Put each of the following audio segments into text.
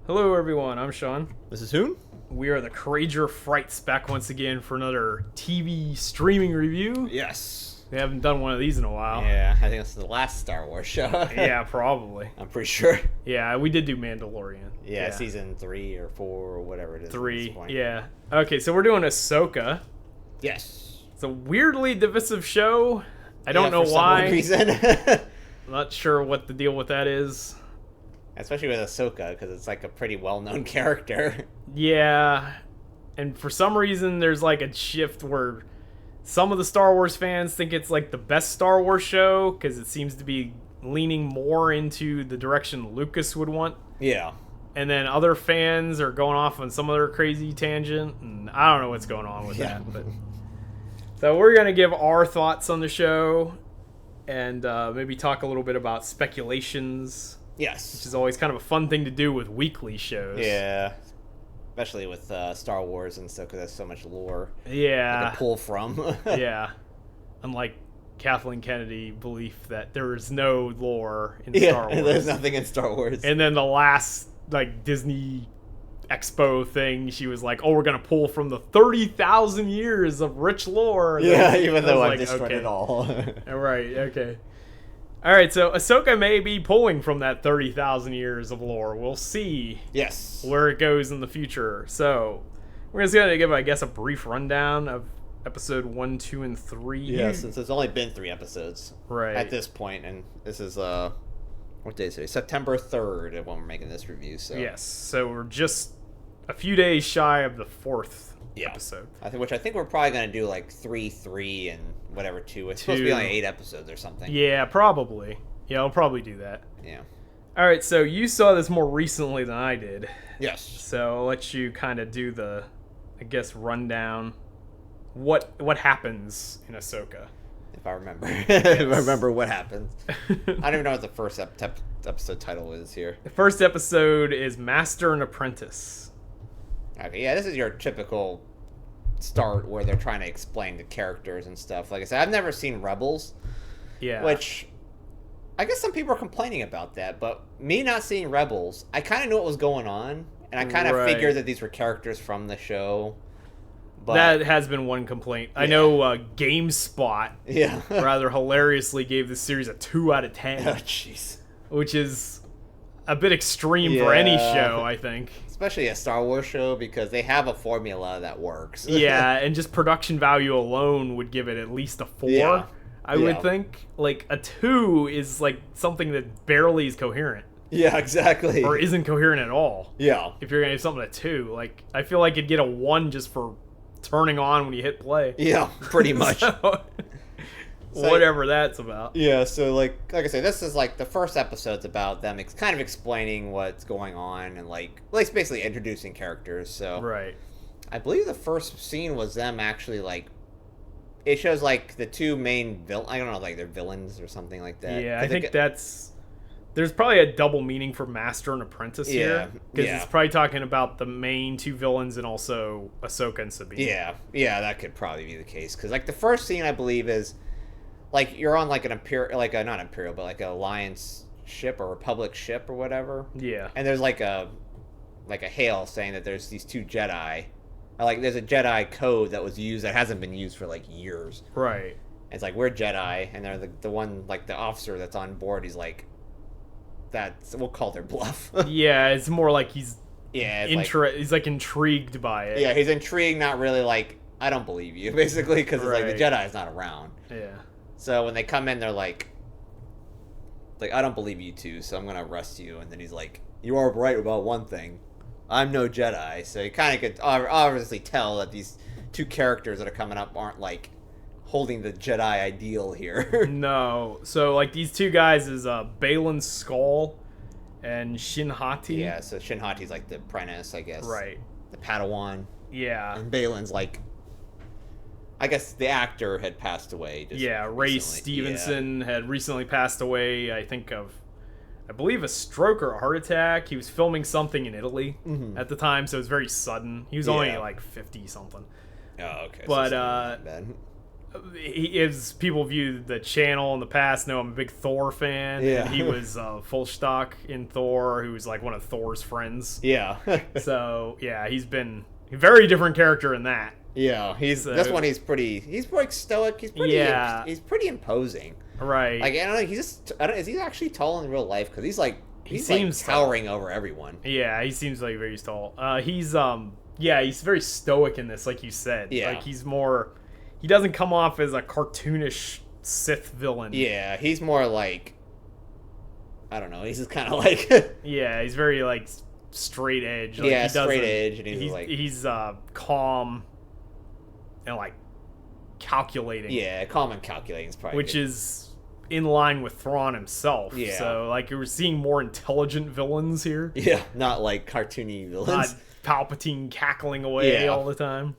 Hello, everyone. I'm Sean. This is Hoon. We are the Courageour Frights back once again for another TV streaming review. Yes. We haven't done one of these in a while. Yeah, I think this is the last Star Wars show. Yeah, probably. I'm pretty sure. Yeah, we did do Mandalorian. Yeah, season 3 or 4 or whatever it is. 3, yeah. Okay, so we're doing Ahsoka. Yes. It's a weirdly divisive show. I don't know for why. some reason. I'm not sure what the deal with that is. Especially with Ahsoka, because it's like a pretty well-known character. Yeah, and for some reason there's like a shift where some of the Star Wars fans think it's like the best Star Wars show because it seems to be leaning more into the direction Lucas would want. Yeah. And then other fans are going off on some other crazy tangent, and I don't know what's going on with that. But so we're gonna give our thoughts on the show, and maybe talk a little bit about speculations. Yes. Which is always kind of a fun thing to do with weekly shows. Yeah. Especially with Star Wars and stuff, because there's so much lore. Yeah. To pull from. Yeah. Unlike Kathleen Kennedy belief that there is no lore in Star Wars. There's nothing in Star Wars. And then the last like Disney Expo thing, she was like, "Oh, we're gonna pull from the 30,000 years of rich lore." Yeah, even though I've like, destroyed it all. Right. Okay. All right. So Ahsoka may be pulling from that 30,000 years of lore. We'll see. Yes. Where it goes in the future. So we're just gonna give, I guess, a brief rundown of episode 1, 2, and 3. Yeah, since it's only been 3 episodes at this point, and this is what day is it? September 3rd when we're making this review. So yes, so we're just a few days shy of the 4th episode. Which I think we're probably gonna do like 3, and whatever 2. It's supposed to be like 8 episodes or something. Yeah, probably. Yeah, I'll probably do that. Yeah. All right, so you saw this more recently than I did. Yes. So I'll let you kind of do the, I guess, rundown. What happens in Ahsoka? If I remember. If I remember what happens. I don't even know what the first episode title is here. The first episode is Master and Apprentice. Okay, yeah, this is your typical start where they're trying to explain the characters and stuff. Like I said, I've never seen Rebels. Yeah. Which, I guess some people are complaining about that, but me not seeing Rebels, I kind of knew what was going on, and I kind of figured that these were characters from the show. But that has been one complaint. Yeah. I know GameSpot rather hilariously gave this series a 2 out of 10. Oh, jeez. Which is a bit extreme for any show, I think. Especially a Star Wars show, because they have a formula that works. Yeah, and just production value alone would give it at least a 4, I would think. Like, a 2 is like something that barely is coherent. Yeah, exactly. Or isn't coherent at all. Yeah. If you're going to give something a 2. Like, I feel like it'd get a 1 just for turning on when you hit play. Yeah, pretty much. So, whatever that's about. Yeah, so like I said, this is like the first episode's about them kind of explaining what's going on and like it's basically introducing characters. So right. I believe the first scene was them actually like it shows like the 2 main I don't know, like they're villains or something like that. Yeah, I think there's probably a double meaning for Master and Apprentice here. Because it's probably talking about the main 2 villains and also Ahsoka and Sabine. Yeah, that could probably be the case. Because like the first scene, I believe, is like you're on like an not Imperial, but like an Alliance ship or Republic ship or whatever. Yeah. And there's like a hail saying that there's these 2 Jedi. Like there's a Jedi code that was used that hasn't been used for like years. Right. And it's like, we're Jedi, and they're the one, like the officer that's on board, he's like, we'll call their bluff. Yeah, it's more like he's he's like intrigued by it. Yeah, he's intrigued, not really like, I don't believe you, basically, because it's like the Jedi's not around. Yeah. So when they come in, they're like, I don't believe you 2, so I'm going to arrest you. And then he's like, you are right about one thing. I'm no Jedi. So you kind of could obviously tell that these 2 characters that are coming up aren't like holding the Jedi ideal here. No. So like these 2 guys is Baylan Skoll and Shin Hati. Yeah, so Shin Hati's like the apprentice, I guess. Right. The Padawan. Yeah. And Baylan's like, I guess the actor had passed away. Ray Stevenson had recently passed away, I believe a stroke or a heart attack. He was filming something in Italy at the time, so it was very sudden. He was only like 50-something. Oh, okay. But, bad. as people view the channel in the past, know I'm a big Thor fan. Yeah. And he was Fulstock in Thor, who was like one of Thor's friends. Yeah. So yeah, he's been a very different character in that. Yeah, this one he's like stoic. He's pretty imposing. Right. Like I don't know, is he actually tall in real life? Because he seems like towering over everyone. Yeah, he seems like very tall. He's very stoic in this, like you said. Yeah. Like he doesn't come off as a cartoonish Sith villain. Yeah, he's more like, I don't know, he's just kind of like yeah, he's very like straight edge. Like, yeah, straight edge, and he's calm and like calculating. Yeah, calm and calculating is probably which is in line with Thrawn himself. Yeah. So like we're seeing more intelligent villains here. Yeah, not like cartoony villains. Not Palpatine cackling away all the time.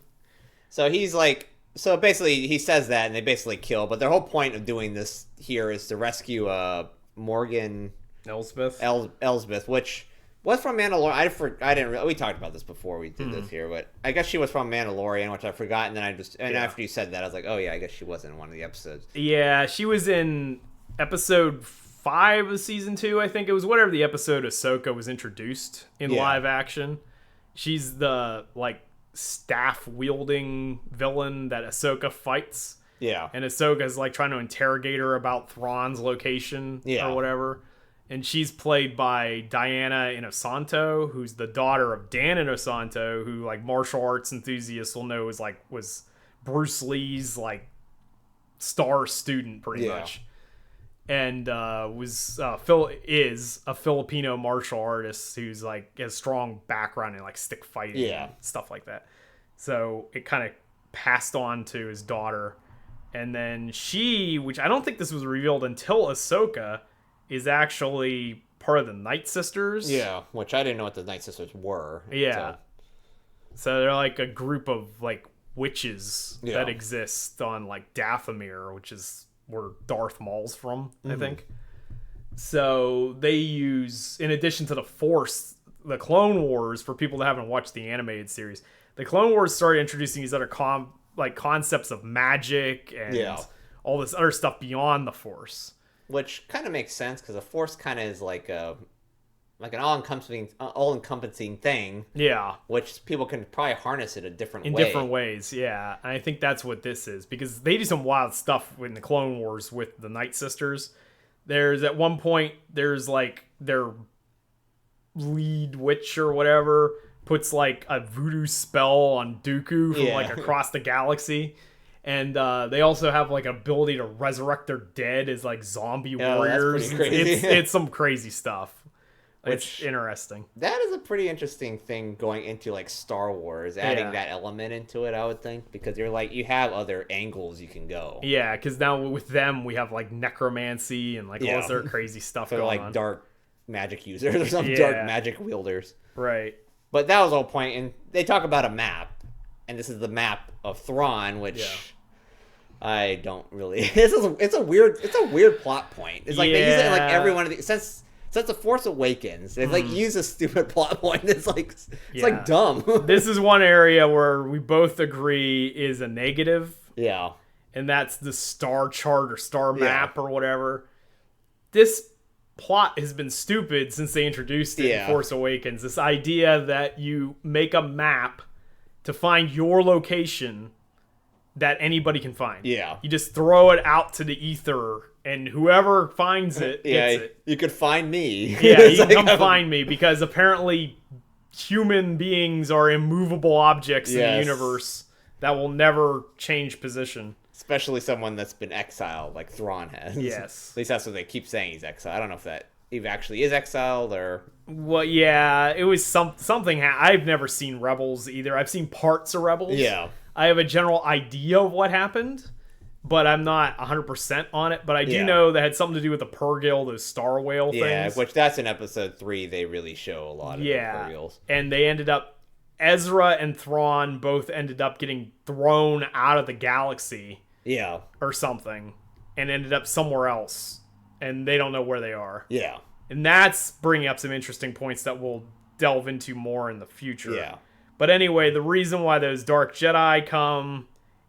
So he's like, so basically he says that and they basically kill, but their whole point of doing this here is to rescue Morgan Elsbeth, which was from Mandalorian. We talked about this before we did this here, but I guess she was from Mandalorian, which I forgot, and then after you said that, I was like, oh yeah, I guess she was in one of the episodes. Yeah, she was in episode 5 of season 2, I think it was, whatever the episode Ahsoka was introduced in live action. She's the like staff wielding villain that Ahsoka fights. Yeah. And Ahsoka's like trying to interrogate her about Thrawn's location or whatever. And she's played by Diana Inosanto, who's the daughter of Dan Inosanto, who like martial arts enthusiasts will know was Bruce Lee's like star student pretty much. And is a Filipino martial artist who's like has strong background in like stick fighting and stuff like that. So it kind of passed on to his daughter. And then she, which I don't think this was revealed until Ahsoka, is actually part of the Night Sisters. Yeah, which I didn't know what the Night Sisters were. Yeah. So they're like a group of like witches that exist on like Dathomir, which is where Darth Maul's from, I think. So they use, in addition to the Force, the Clone Wars, for people that haven't watched the animated series, the Clone Wars started introducing these other concepts of magic and all this other stuff beyond the Force. Which kind of makes sense, because the Force kind of is like an all-encompassing thing. Yeah. Which people can probably harness it in different ways, yeah. And I think that's what this is, because they do some wild stuff in the Clone Wars with the Night Sisters. There's, at one point, there's like their lead witch or whatever puts like a voodoo spell on Dooku from like across the galaxy. And they also have like ability to resurrect their dead as like zombie warriors. That's pretty crazy. It's some crazy stuff. It's interesting. That is a pretty interesting thing going into like Star Wars, adding that element into it, I would think, because you're like, you have other angles you can go. Yeah, because now with them we have like necromancy and like all this other crazy stuff going like on. Dark magic users or some dark magic wielders. Right. But that was the whole point, and they talk about a map, and this is the map of Thrawn, which I don't really. It's a weird plot point. It's like they use it in like every one of these since The Force Awakens. They like use a stupid plot point. It's like dumb. This is one area where we both agree is a negative. Yeah. And that's the star chart or star map or whatever. This plot has been stupid since they introduced it in Force Awakens. This idea that you make a map to find your location that anybody can find. Yeah. You just throw it out to the ether, and whoever finds it gets it. You could find me. Yeah, you can come find me, because apparently human beings are immovable objects in the universe that will never change position. Especially someone that's been exiled, like Thrawn has. Yes. At least that's what they keep saying, he's exiled. I don't know if that he actually is exiled or... Well, yeah, it was something... I've never seen Rebels either. I've seen parts of Rebels. Yeah. I have a general idea of what happened, but I'm not 100% on it. But I do know that had something to do with the Purrgil, those star whale things. Yeah, which that's in episode 3. They really show a lot of the Purrgils. And they ended up... Ezra and Thrawn both ended up getting thrown out of the galaxy. Yeah. Or something. And ended up somewhere else. And they don't know where they are. Yeah. And that's bringing up some interesting points that we'll delve into more in the future. Yeah. But anyway, the reason why those Dark Jedi come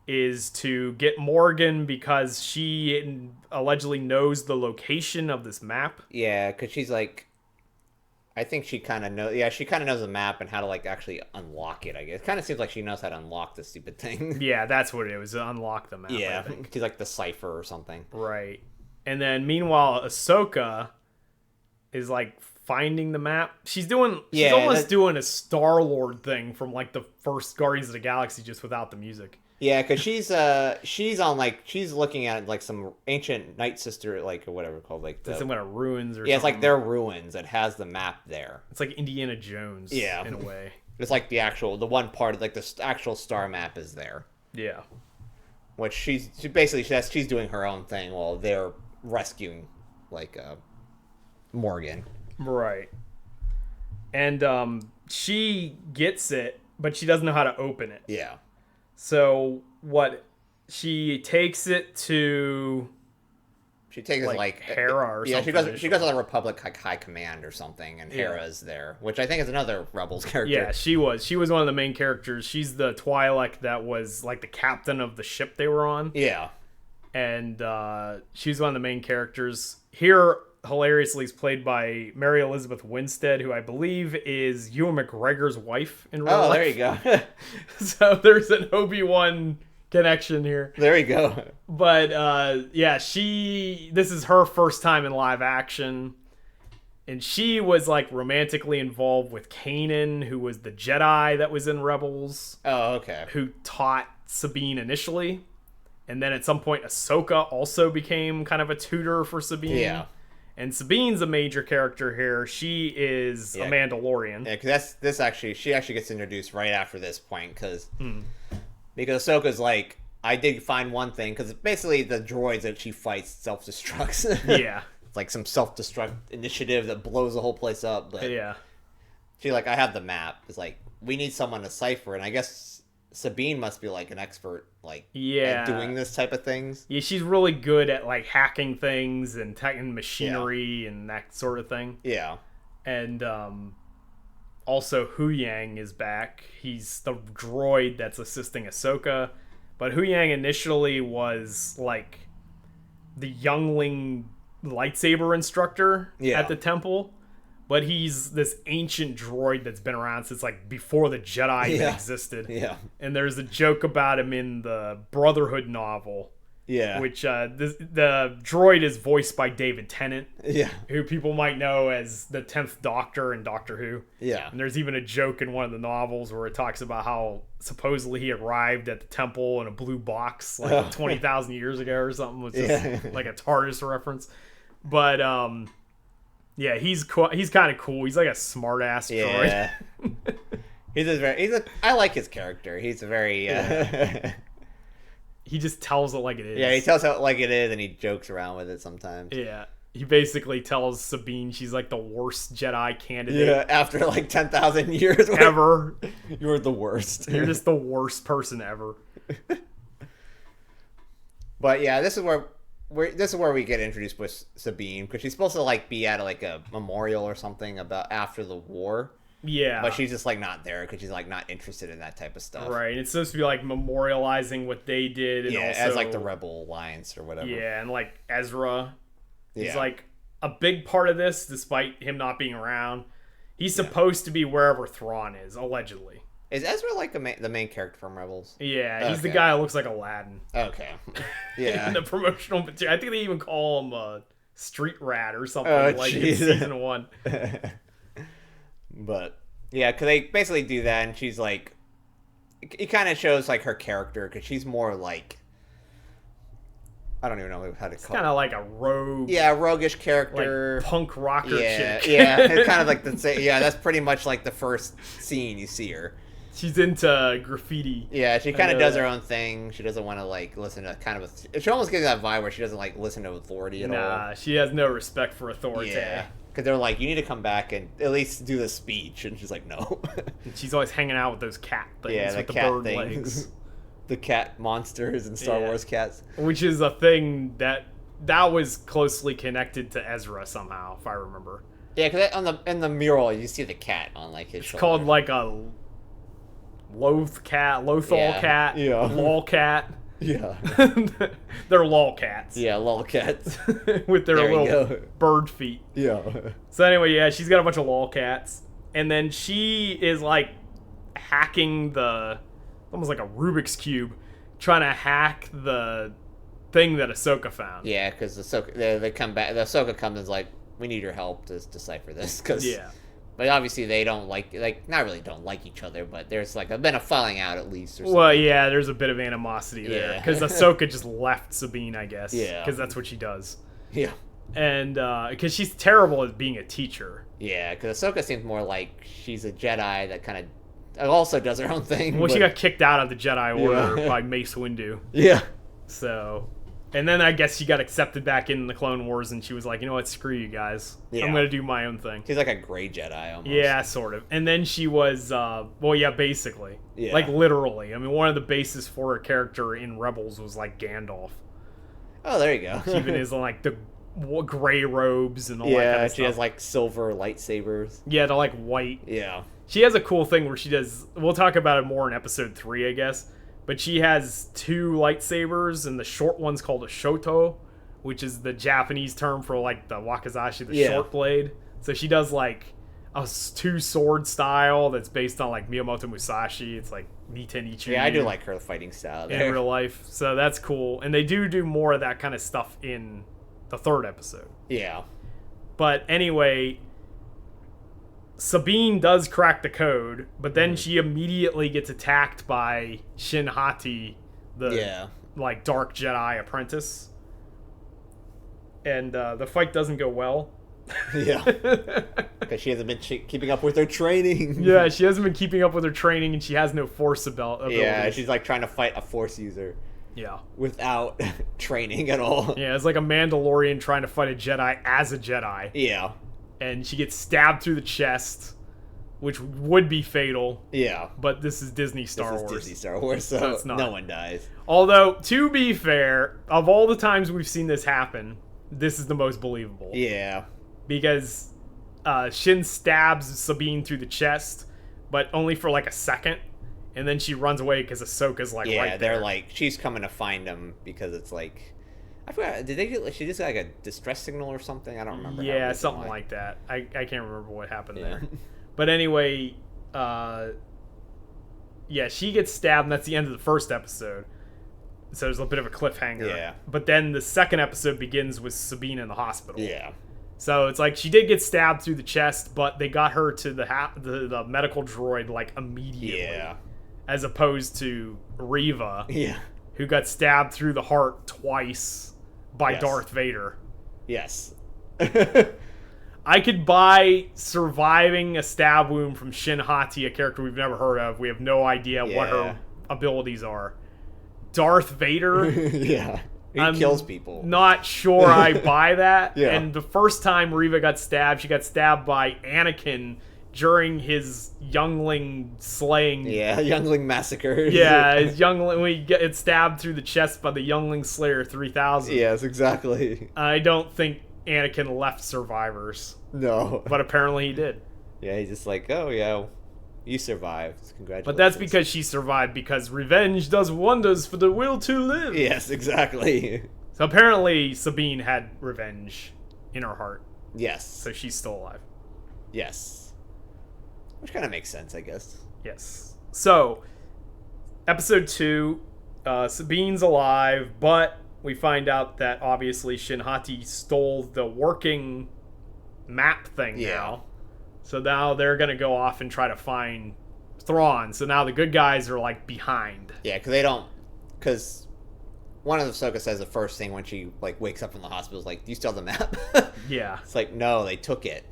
is to get Morgan because she allegedly knows the location of this map. Yeah, because she's like, I think she kind of knows. Yeah, she kind of knows the map and how to like actually unlock it. I guess it kind of seems like she knows how to unlock this stupid thing. Yeah, that's what it was. Unlock the map. Yeah, I think. she's like the cipher or something. Right. And then meanwhile, Ahsoka is like finding the map. She's almost doing a Star-Lord thing from like the first Guardians of the Galaxy, just without the music. Yeah, because she's on like she's looking at like some ancient Night Sister like or whatever called like some kind of ruins or yeah, it's something. like their ruins. It has the map there. It's like Indiana Jones. Yeah, in a way. It's like the one part like the actual star map is there. Yeah, which she's doing her own thing while they're rescuing like Morgan. Right. And she gets it, but she doesn't know how to open it. Yeah. So she takes it to. She takes like Hera or something. Yeah, she goes to the Republic High Command or something, and Hera's there, which I think is another Rebels character. Yeah, she was one of the main characters. She's the Twi'lek that was like the captain of the ship they were on. Yeah. And she's one of the main characters. Here, hilariously, is played by Mary Elizabeth Winstead, who I believe is Ewan McGregor's wife in real life. Oh, there you go. So there's an Obi-Wan connection here. There you go. But this is her first time in live action. And she was like romantically involved with Kanan, who was the Jedi that was in Rebels. Oh, okay. Who taught Sabine initially. And then at some point, Ahsoka also became kind of a tutor for Sabine. Yeah. And Sabine's a major character here. She is a Mandalorian. Yeah, because she actually gets introduced right after this point, because Ahsoka's like, I did find one thing, because basically the droids that she fights self-destructs. Yeah. It's like some self-destruct initiative that blows the whole place up. But yeah. She's like, I have the map. It's like, we need someone to cipher, and I guess Sabine must be like an expert at doing this type of things. Yeah, she's really good at like hacking things and machinery and that sort of thing. Yeah. And also Huyang is back. He's the droid that's assisting Ahsoka. But Huyang initially was like the youngling lightsaber instructor at the temple. But he's this ancient droid that's been around since like before the Jedi even existed. Yeah. And there's a joke about him in the Brotherhood novel. Yeah. Which the droid is voiced by David Tennant. Yeah. Who people might know as the 10th Doctor in Doctor Who. Yeah. And there's even a joke in one of the novels where it talks about how supposedly he arrived at the temple in a blue box like 20,000 years ago or something. Which is like a TARDIS reference. But yeah, he's kind of cool. He's like a smart ass droid. I like his character. He's a very he just tells it like it is. Yeah, he tells it like it is, and he jokes around with it sometimes. Yeah, he basically tells Sabine she's like the worst Jedi candidate. Yeah, after like 10,000 years ever. You're the worst. You're just the worst person ever. But yeah, this is where we get introduced with Sabine, because she's supposed to like be at like a memorial or something about after the war. Yeah. But she's just like not there because she's like not interested in that type of stuff. Right. It's supposed to be like memorializing what they did. And also, as like the Rebel Alliance or whatever. Yeah, and like Ezra. He's like a big part of this, despite him not being around. He's supposed to be wherever Thrawn is, allegedly. Is Ezra like the main character from Rebels? Yeah, he's the guy that looks like Aladdin. Okay. Yeah. In the promotional material. I think they even call him a street rat or something in season 1. But, yeah, because they basically do that, and she's like... It kind of shows, like, her character, because she's more like... I don't even know how to call it. It's kind of like a rogue... Yeah, a roguish character. Like punk rocker chick. Yeah, it's kind of like the... Yeah, that's pretty much like the first scene you see her. She's into graffiti. Yeah, she kind of does her own thing. She doesn't want to, like, listen to kind of a... She almost gives that vibe where she doesn't, like, listen to authority at all. Nah, she has no respect for authority. Yeah, because they're like, you need to come back and at least do the speech. And she's like, no. And she's always hanging out with those cat things with the cat bird things. legs. The cat monsters and Star Wars cats. Which is a thing that was closely connected to Ezra somehow, if I remember. Yeah, because in the mural, you see the cat on, like, his shoulder. It's called, like, a Lothal cat, lolcat. Yeah. They're lolcats. Yeah, lolcats. With their little bird feet. Yeah. So anyway, yeah, she's got a bunch of lolcats. And then she is like hacking almost like a Rubik's Cube, trying to hack the thing that Ahsoka found. Yeah, because they come back. The Ahsoka comes and is like, we need your help to decipher this. Yeah. But obviously they don't not really don't like each other, but there's like been a falling out at least. Or something. Well, yeah, there's a bit of animosity there because Ahsoka just left Sabine, I guess. Yeah. Because that's what she does. Yeah. And because she's terrible at being a teacher. Yeah, because Ahsoka seems more like she's a Jedi that kind of also does her own thing. Well, she got kicked out of the Jedi Order by Mace Windu. Yeah. So, and then I guess she got accepted back in the Clone Wars, and she was like, you know what, screw you guys. Yeah. I'm going to do my own thing. She's like a gray Jedi almost. Yeah, sort of. And then she was, basically. Yeah. Like, literally. I mean, one of the bases for her character in Rebels was, like, Gandalf. Oh, there you go. She even is, like, the gray robes and all that kind of stuff. Yeah, she has, like, silver lightsabers. Yeah, they're, like, white. Yeah. She has a cool thing where she does, we'll talk about it more in episode 3, I guess, but she has 2 lightsabers, and the short one's called a shoto, which is the Japanese term for, like, the wakizashi, the short blade. So she does, like, a 2-sword style that's based on, like, Miyamoto Musashi. It's, like, Miten Ichigo. Yeah, I do like her fighting style there. In real life. So that's cool. And they do more of that kind of stuff in the 3rd episode. Yeah. But anyway, Sabine does crack the code, but then she immediately gets attacked by Shin Hati, the like dark Jedi apprentice, and the fight doesn't go well. Yeah, because she hasn't been keeping up with her training. Yeah, she hasn't been keeping up with her training, and she has no force abilities. Yeah, she's like trying to fight a force user. Yeah, without training at all. Yeah, it's like a Mandalorian trying to fight a Jedi as a Jedi. Yeah. And she gets stabbed through the chest, which would be fatal. Yeah. But this is Disney Star Wars. This is Disney Star Wars, so it's not. No one dies. Although, to be fair, of all the times we've seen this happen, this is the most believable. Yeah. Because Shin stabs Sabine through the chest, but only for like a second. And then she runs away because Ahsoka's like right there. Yeah, they're like, she's coming to find him because it's like... I forgot, did they get, she just got like a distress signal or something? I don't remember. Yeah, something like that. I can't remember what happened there. But anyway, she gets stabbed, and that's the end of the 1st episode. So there's a bit of a cliffhanger. Yeah. But then the 2nd episode begins with Sabine in the hospital. Yeah. So it's like she did get stabbed through the chest, but they got her to the medical droid like immediately. Yeah. As opposed to Reva. Yeah. Who got stabbed through the heart twice. By Darth Vader. Yes. I could buy surviving a stab wound from Shin Hati, a character we've never heard of. We have no idea what her abilities are. Darth Vader? Yeah. He kills people. Not sure I buy that. Yeah. And the first time Reva got stabbed, she got stabbed by Anakin during his youngling slaying. Yeah, youngling massacre. Yeah, his youngling, when he gets stabbed through the chest by the youngling slayer 3000. Yes, exactly. I don't think Anakin left survivors. No. But apparently he did. Yeah, he's just like, oh yeah, you survived. Congratulations. But that's because she survived, because revenge does wonders for the will to live. Yes, exactly. So apparently Sabine had revenge in her heart. Yes. So she's still alive. Yes. Which kind of makes sense, I guess. Yes. So, episode 2, Sabine's alive, but we find out that obviously Shin Hati stole the working map thing now. So now they're going to go off and try to find Thrawn. So now the good guys are like behind. Yeah, because they don't... Because one of the Ahsoka says the first thing when she like wakes up in the hospital is like, do you still have the map? Yeah. It's like, no, they took it.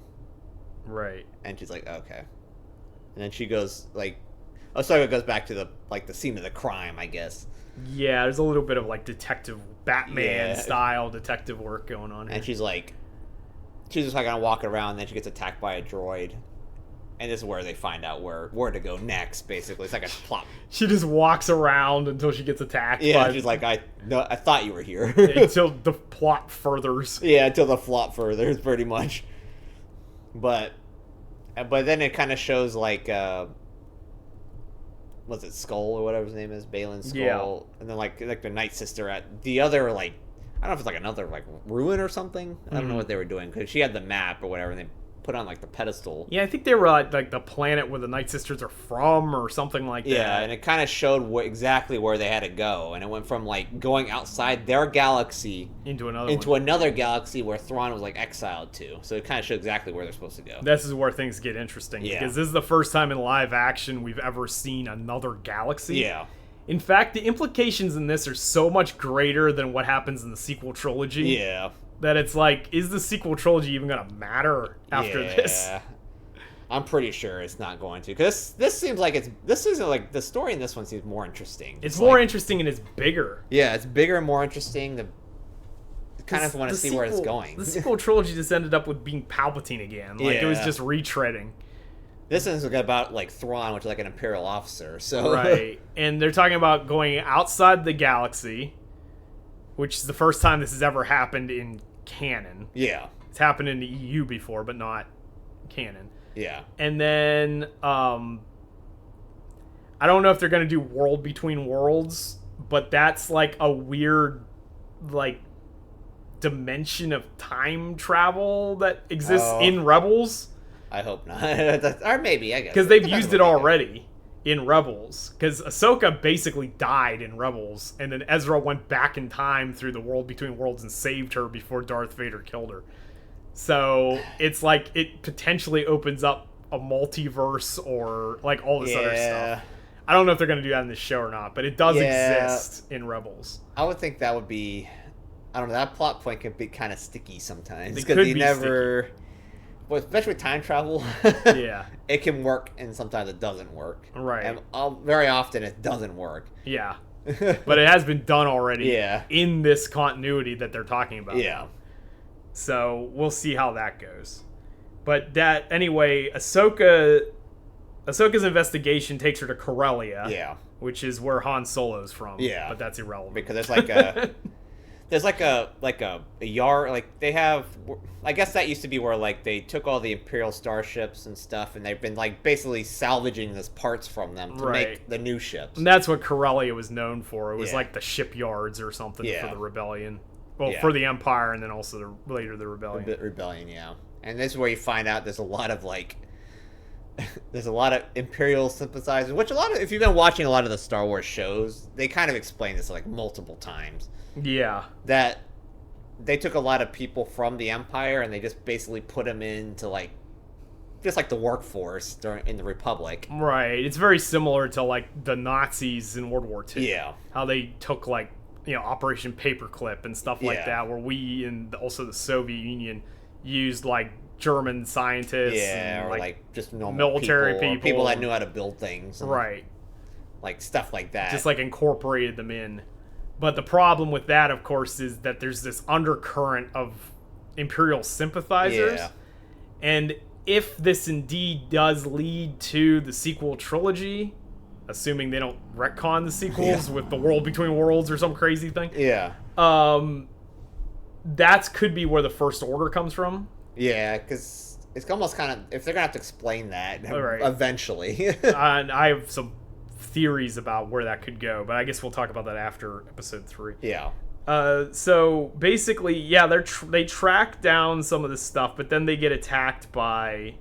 Right. And she's like, okay. And then she goes, like... Ahsoka goes back to the scene of the crime, I guess. Yeah, there's a little bit of, like, detective Batman-style detective work going on here. And she's like... She's just, like, kind of walking around, and then she gets attacked by a droid. And this is where they find out where to go next, basically. It's like a plot. She just walks around until she gets attacked. Yeah, she's like, I thought you were here. Until the plot furthers. Yeah, until the plot furthers, pretty much. But then it kind of shows, like, was it Skull or whatever his name is, Balin Skull, Yeah. and then like the Night Sister at the other like I don't know if it's like another like ruin or something. I don't know what they were doing because she had the map or whatever, and they put on like the pedestal. Yeah, I think they were like the planet where the Night Sisters are from or something like that. Yeah, and it kind of showed exactly where they had to go, and it went from like going outside their galaxy into another galaxy where Thrawn was like exiled to. So it kind of showed exactly where they're supposed to go. This is where things get interesting because this is the first time in live action we've ever seen another galaxy. Yeah. In fact, the implications in this are so much greater than what happens in the sequel trilogy. Yeah. That it's like, is the sequel trilogy even going to matter after this? I'm pretty sure it's not going to, because this seems like the story in this one seems more interesting. It's more interesting and it's bigger. Yeah, it's bigger and more interesting. Kind of want to see where it's going. The sequel trilogy just ended up with being Palpatine again. Like, it was just retreading. This is about like Thrawn, which is like an Imperial officer. So right, and they're talking about going outside the galaxy, which is the first time this has ever happened in canon. Yeah, it's happened in the EU before, but not canon. Yeah, and then I don't know if they're gonna do World Between Worlds, but that's like a weird like dimension of time travel that exists in Rebels. I hope not. Or maybe, I guess. Because they've used it already in Rebels. Because Ahsoka basically died in Rebels, and then Ezra went back in time through the World Between Worlds and saved her before Darth Vader killed her. So it's like it potentially opens up a multiverse or like all this other stuff. I don't know if they're going to do that in this show or not, but it does exist in Rebels. I would think that would be... I don't know, that plot point can be kind of sticky sometimes. It could be sticky. Well, especially with time travel, it can work, and sometimes it doesn't work. Right. And very often it doesn't work. Yeah. But it has been done already Yeah. in this continuity that they're talking about. Yeah. So we'll see how that goes. But that, anyway, Ahsoka's investigation takes her to Corellia. Yeah. Which is where Han Solo's from. Yeah. But that's irrelevant. Because there's like a... There's like a yard, like they have, I guess that used to be where like they took all the Imperial starships and stuff, and they've been like basically salvaging these parts from them to make the new ships. And that's what Corellia was known for. It was like the shipyards or something for the rebellion. Well, for the Empire, and then also later the rebellion. Rebellion, yeah. And this is where you find out there's a lot of like, there's a lot of Imperial sympathizers, which if you've been watching a lot of the Star Wars shows, they kind of explain this like multiple times. Yeah. That they took a lot of people from the Empire and they just basically put them into like just like the workforce in the Republic. Right. It's very similar to like the Nazis in World War II. Yeah. How they took like, Operation Paperclip and stuff like that, where we and also the Soviet Union used like German scientists and like just normal military people that knew how to build things. Right. Like stuff like that. Just like incorporated them in. But the problem with that, of course, is that there's this undercurrent of Imperial sympathizers. Yeah. And if this indeed does lead to the sequel trilogy, assuming they don't retcon the sequels with the World Between Worlds or some crazy thing. Yeah. That could be where the First Order comes from. Yeah, because it's almost kind of... If they're going to have to explain that eventually. And I have some theories about where that could go, but I guess we'll talk about that after episode 3. Yeah. So basically, they track down some of this stuff, but then they get attacked by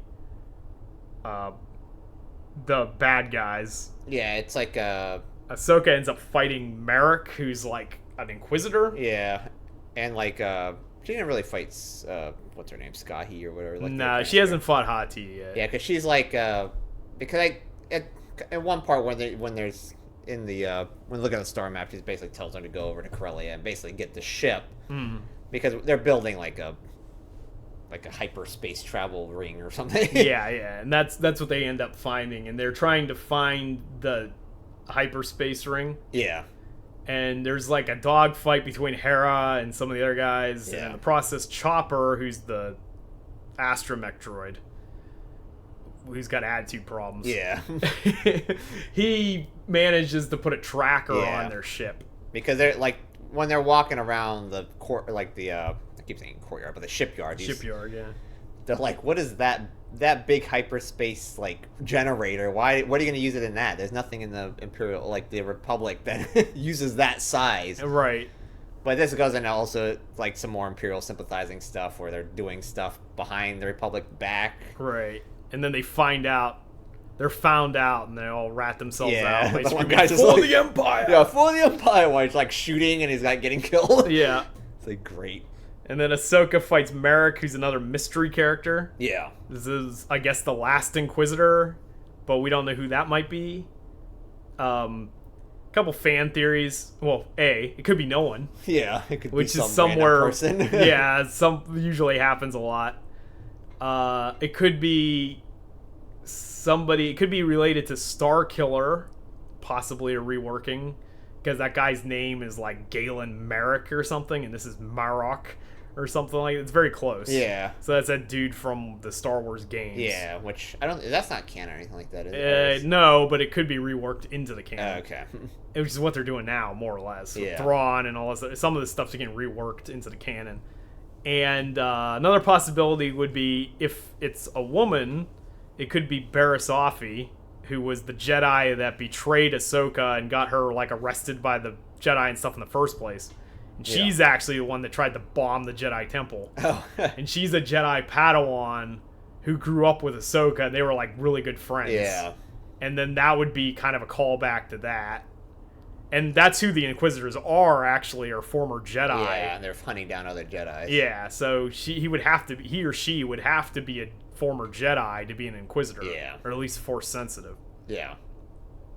the bad guys. Yeah, it's like Ahsoka ends up fighting Merrick, who's like an Inquisitor. Yeah, and like she didn't really fight what's her name, Skahi or whatever. Like nah, she hasn't fought Hati yet. Yeah, because she's like because at one part when there's in the when looking at the star map, she basically tells them to go over to Corellia and basically get the ship because they're building like a hyperspace travel ring or something. yeah, and that's what they end up finding, and they're trying to find the hyperspace ring. Yeah. And there's like a dogfight between Hera and some of the other guys, and in the process, Chopper, who's the astromech droid, who's got attitude problems. Yeah. He manages to put a tracker on their ship. Because they're like when they're walking around the court, like the I keep saying courtyard, but the shipyard. Shipyard, They're like, what is that that big hyperspace like generator, what are you going to use it in that? There's nothing in the Imperial, like the Republic, that uses that size. Right. But this goes into also like some more Imperial sympathizing stuff where they're doing stuff behind the Republic back. Right. And then they find out. They're found out, and they all rat themselves out. They the one scream, guy's just for like, the Empire! Yeah, for the Empire, while he's like shooting and he's like getting killed. Yeah. It's like great. And then Ahsoka fights Merrick, who's another mystery character. Yeah. This is, I guess, the last Inquisitor, but we don't know who that might be. Couple fan theories. Well, it could be no one. Yeah, it could which be is some somewhere. random person. Yeah, usually happens a lot. It could be somebody. It could be related to Starkiller, possibly a reworking, because that guy's name is like Galen Merrick or something, and this is Marok or something like that. It's very close. Yeah. So that's that dude from the Star Wars games. Yeah, which I don't. That's not canon or anything like that, is it? No, but it could be reworked into the canon. Okay. Which is what they're doing now, more or less. Yeah. Thrawn and all this. Some of this stuff's getting reworked into the canon. And another possibility would be, if it's a woman, it could be Barriss Offee, who was the Jedi that betrayed Ahsoka and got her like arrested by the Jedi and stuff in the first place. And she's actually the one that tried to bomb the Jedi Temple. Oh. And she's a Jedi Padawan who grew up with Ahsoka. They were like really good friends. Yeah. And then that would be kind of a callback to that. And that's who the Inquisitors are former Jedi. Yeah, and they're hunting down other Jedi. Yeah, so he or she would have to be a former Jedi to be an Inquisitor. Yeah. Or at least Force sensitive. Yeah.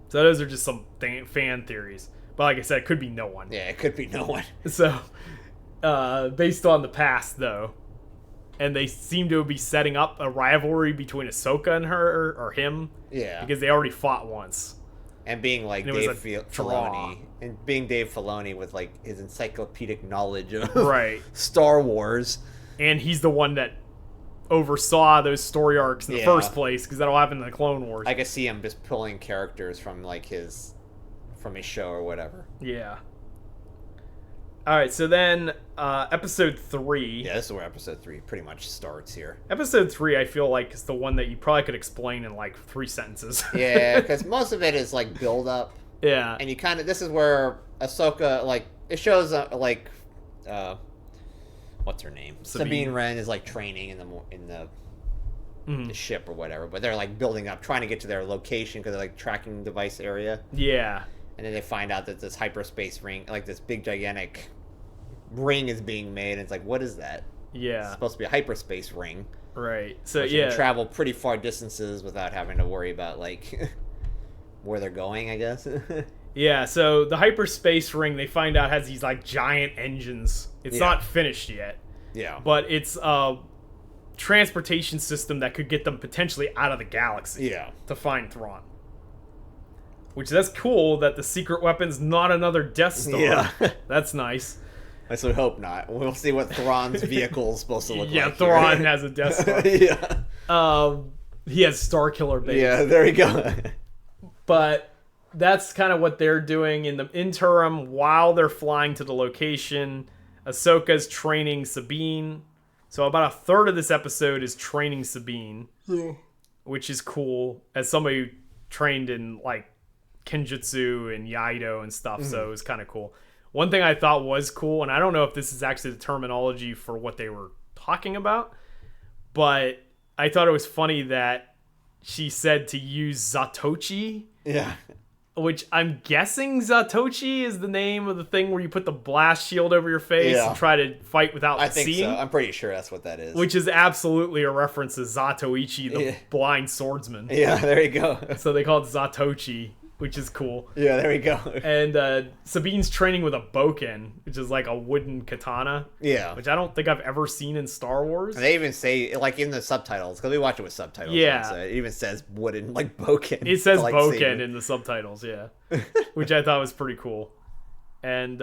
So those are just some fan theories. But like I said, it could be no one. Yeah, it could be no one. So, based on the past, though, and they seem to be setting up a rivalry between Ahsoka and her, or him. Yeah. Because they already fought once. And being like And Dave Filoni. And being Dave Filoni with like his encyclopedic knowledge of right. Star Wars. And he's the one that oversaw those story arcs in the first place, because that'll happen in the Clone Wars. I could see him just pulling characters from like his show or whatever. Yeah. Alright, so then episode 3. Yeah, this is where episode 3 pretty much starts here. Episode 3, I feel like, is the one that you probably could explain in like 3 sentences. Yeah, because most of it is like build up. Yeah. And you this is where Ahsoka, like, it shows what's her name? Sabine Wren is like training in the ship or whatever, but they're like building up, trying to get to their location because they're like tracking device area. Yeah. And then they find out that this hyperspace ring, like this big gigantic ring, is being made, and it's like, what is that? Yeah. It's supposed to be a hyperspace ring. Right. So you can travel pretty far distances without having to worry about like where they're going, I guess. Yeah, so the hyperspace ring, they find out, has these like giant engines. It's not finished yet. Yeah. But it's a transportation system that could get them potentially out of the galaxy. Yeah. To find Thrawn. Which, that's cool that the secret weapon's not another Death Star. Yeah. That's nice. Let's hope not. We'll see what Thrawn's vehicle is supposed to look like. Yeah, Thrawn has a Death Star. Yeah. He has Starkiller base. Yeah, there you go. But that's kind of what they're doing in the interim while they're flying to the location. Ahsoka's training Sabine. So about a third of this episode is training Sabine. Yeah. Which is cool. As somebody who trained in like Kenjutsu and Yaido and stuff, so it was kind of cool. One thing I thought was cool, and I don't know if this is actually the terminology for what they were talking about, but I thought it was funny that she said to use Zatoichi. Yeah. Which I'm guessing Zatoichi is the name of the thing where you put the blast shield over your face and try to fight without I think seeing. so. I'm pretty sure that's what that is. Which is absolutely a reference to Zatoichi, the blind swordsman. Yeah, there you go. So they call it Zatoichi, which is cool. Yeah, there we go. And Sabine's training with a boken, which is like a wooden katana. Yeah. Which I don't think I've ever seen in Star Wars. And they even say, like, in the subtitles, because we watch it with subtitles. Yeah. So it even says wooden, like, boken. It says boken in the subtitles, yeah. Which I thought was pretty cool. And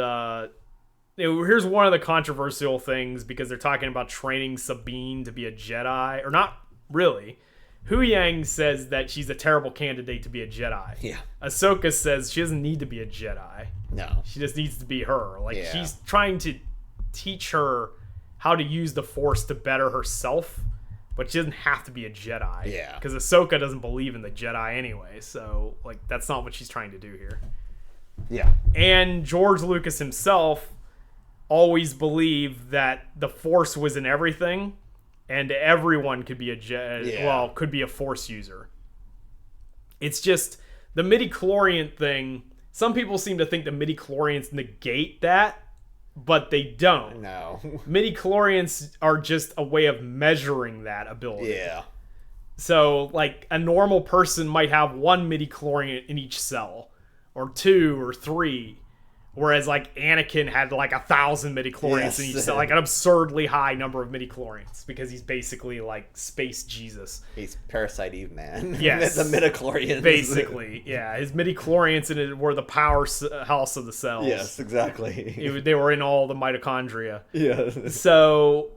here's one of the controversial things, because they're talking about training Sabine to be a Jedi. Or not really. Hu Yang says that she's a terrible candidate to be a Jedi. Yeah. Ahsoka says she doesn't need to be a Jedi. No. She just needs to be her. Like, she's trying to teach her how to use the Force to better herself, but she doesn't have to be a Jedi. Yeah. Because Ahsoka doesn't believe in the Jedi anyway, so like that's not what she's trying to do here. Yeah. And George Lucas himself always believed that the Force was in everything, and everyone could be could be a Force user. It's just the midi-chlorian thing. Some people seem to think the midi-chlorians negate that, but they don't. No. Midi-chlorians are just a way of measuring that ability. Yeah. So, like, a normal person might have 1 midi-chlorian in each cell, or 2 or 3, whereas, like, Anakin had, like, 1,000 midi-chlorians in each cell, like, an absurdly high number of midi-chlorians, because he's basically, like, space Jesus. He's Parasite Eve, man. Yes. The midi-chlorians. Basically, yeah. His midi-chlorians in it were the powerhouse of the cells. Yes, exactly. They were in all the mitochondria. Yeah. So,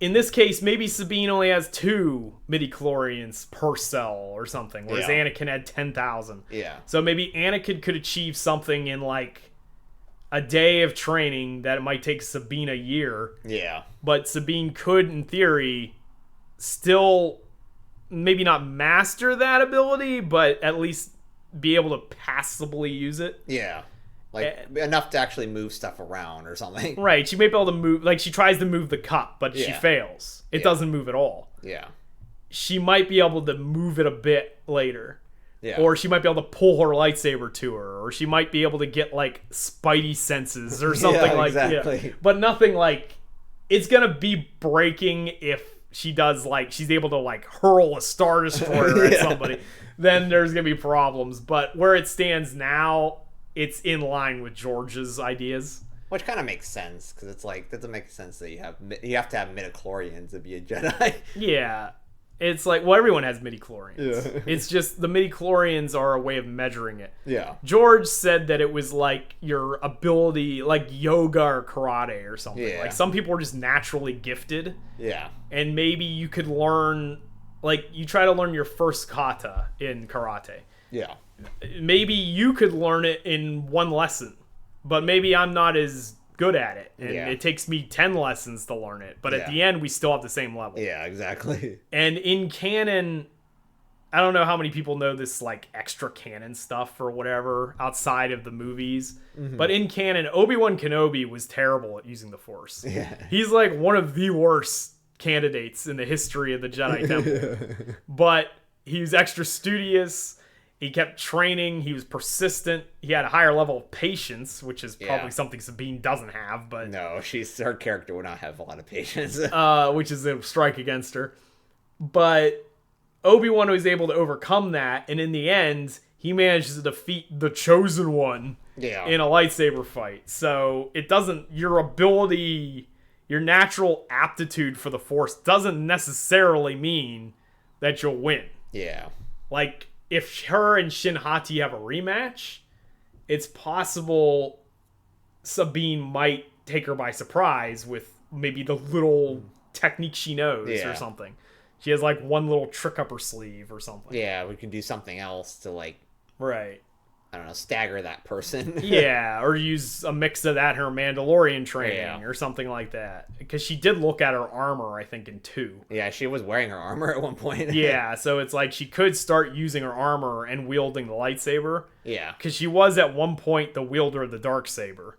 in this case, maybe Sabine only has 2 midi-chlorians per cell or something, whereas Anakin had 10,000. Yeah. So maybe Anakin could achieve something in, like, a day of training that it might take Sabine a year. Yeah. But Sabine could, in theory, still maybe not master that ability, but at least be able to passably use it. Yeah. Like, enough to actually move stuff around or something. Right. She may be able to move, like, she tries to move the cup, but she fails. It doesn't move at all. Yeah. She might be able to move it a bit later. Yeah. Or she might be able to pull her lightsaber to her. Or she might be able to get, like, spidey senses or something like that. Exactly. Yeah. But nothing like... It's going to be breaking if she does, like... She's able to, like, hurl a Star Destroyer at somebody. Then there's going to be problems. But where it stands now, it's in line with George's ideas. Which kind of makes sense. Because it's like... It doesn't make sense that you have to have midichlorians to be a Jedi. Yeah. It's like, well, everyone has midi-chlorians. Yeah. It's just the midi-chlorians are a way of measuring it. Yeah. George said that it was like your ability, like yoga or karate or something. Yeah. Like some people are just naturally gifted. Yeah. And maybe you could learn, like you try to learn your first kata in karate. Yeah. Maybe you could learn it in 1 lesson, but maybe I'm not as good at it, and it takes me 10 lessons to learn it, but at the end we still have the same level. Yeah, exactly. And in canon, I don't know how many people know this, like, extra canon stuff or whatever outside of the movies, but in canon, Obi-Wan Kenobi was terrible at using the Force. Yeah. He's like one of the worst candidates in the history of the Jedi Temple. But he was extra studious. He kept training. He was persistent. He had a higher level of patience, which is probably something Sabine doesn't have. But no, her character would not have a lot of patience. Which is a strike against her. But Obi-Wan was able to overcome that, and in the end, he managed to defeat the Chosen One in a lightsaber fight. So it doesn't... Your ability, your natural aptitude for the Force doesn't necessarily mean that you'll win. Yeah. Like... If her and Shin Hati have a rematch, it's possible Sabine might take her by surprise with maybe the little technique she knows or something. She has like one little trick up her sleeve or something. Yeah, we can do something else to like... Right. I don't know, stagger that person. Yeah, or use a mix of that in her Mandalorian training or something like that. Because she did look at her armor, I think, in 2. Yeah, she was wearing her armor at one point. Yeah, so it's like she could start using her armor and wielding the lightsaber. Yeah. Because she was at one point the wielder of the Darksaber.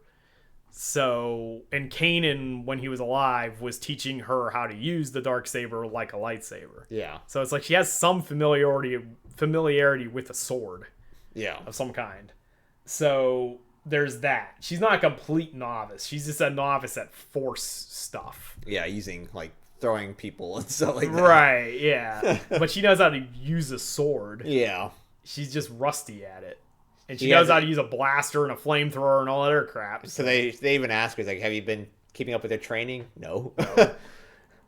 So, and Kanan, when he was alive, was teaching her how to use the Darksaber like a lightsaber. Yeah. So it's like she has some familiarity with a sword. Yeah. Of some kind. So there's that. She's not a complete novice. She's just a novice at Force stuff. Yeah, using, like, throwing people and stuff like that. Right, yeah. But she knows how to use a sword. Yeah. She's just rusty at it. And she knows how to use a blaster and a flamethrower and all that other crap. So they even ask her, like, have you been keeping up with their training? No.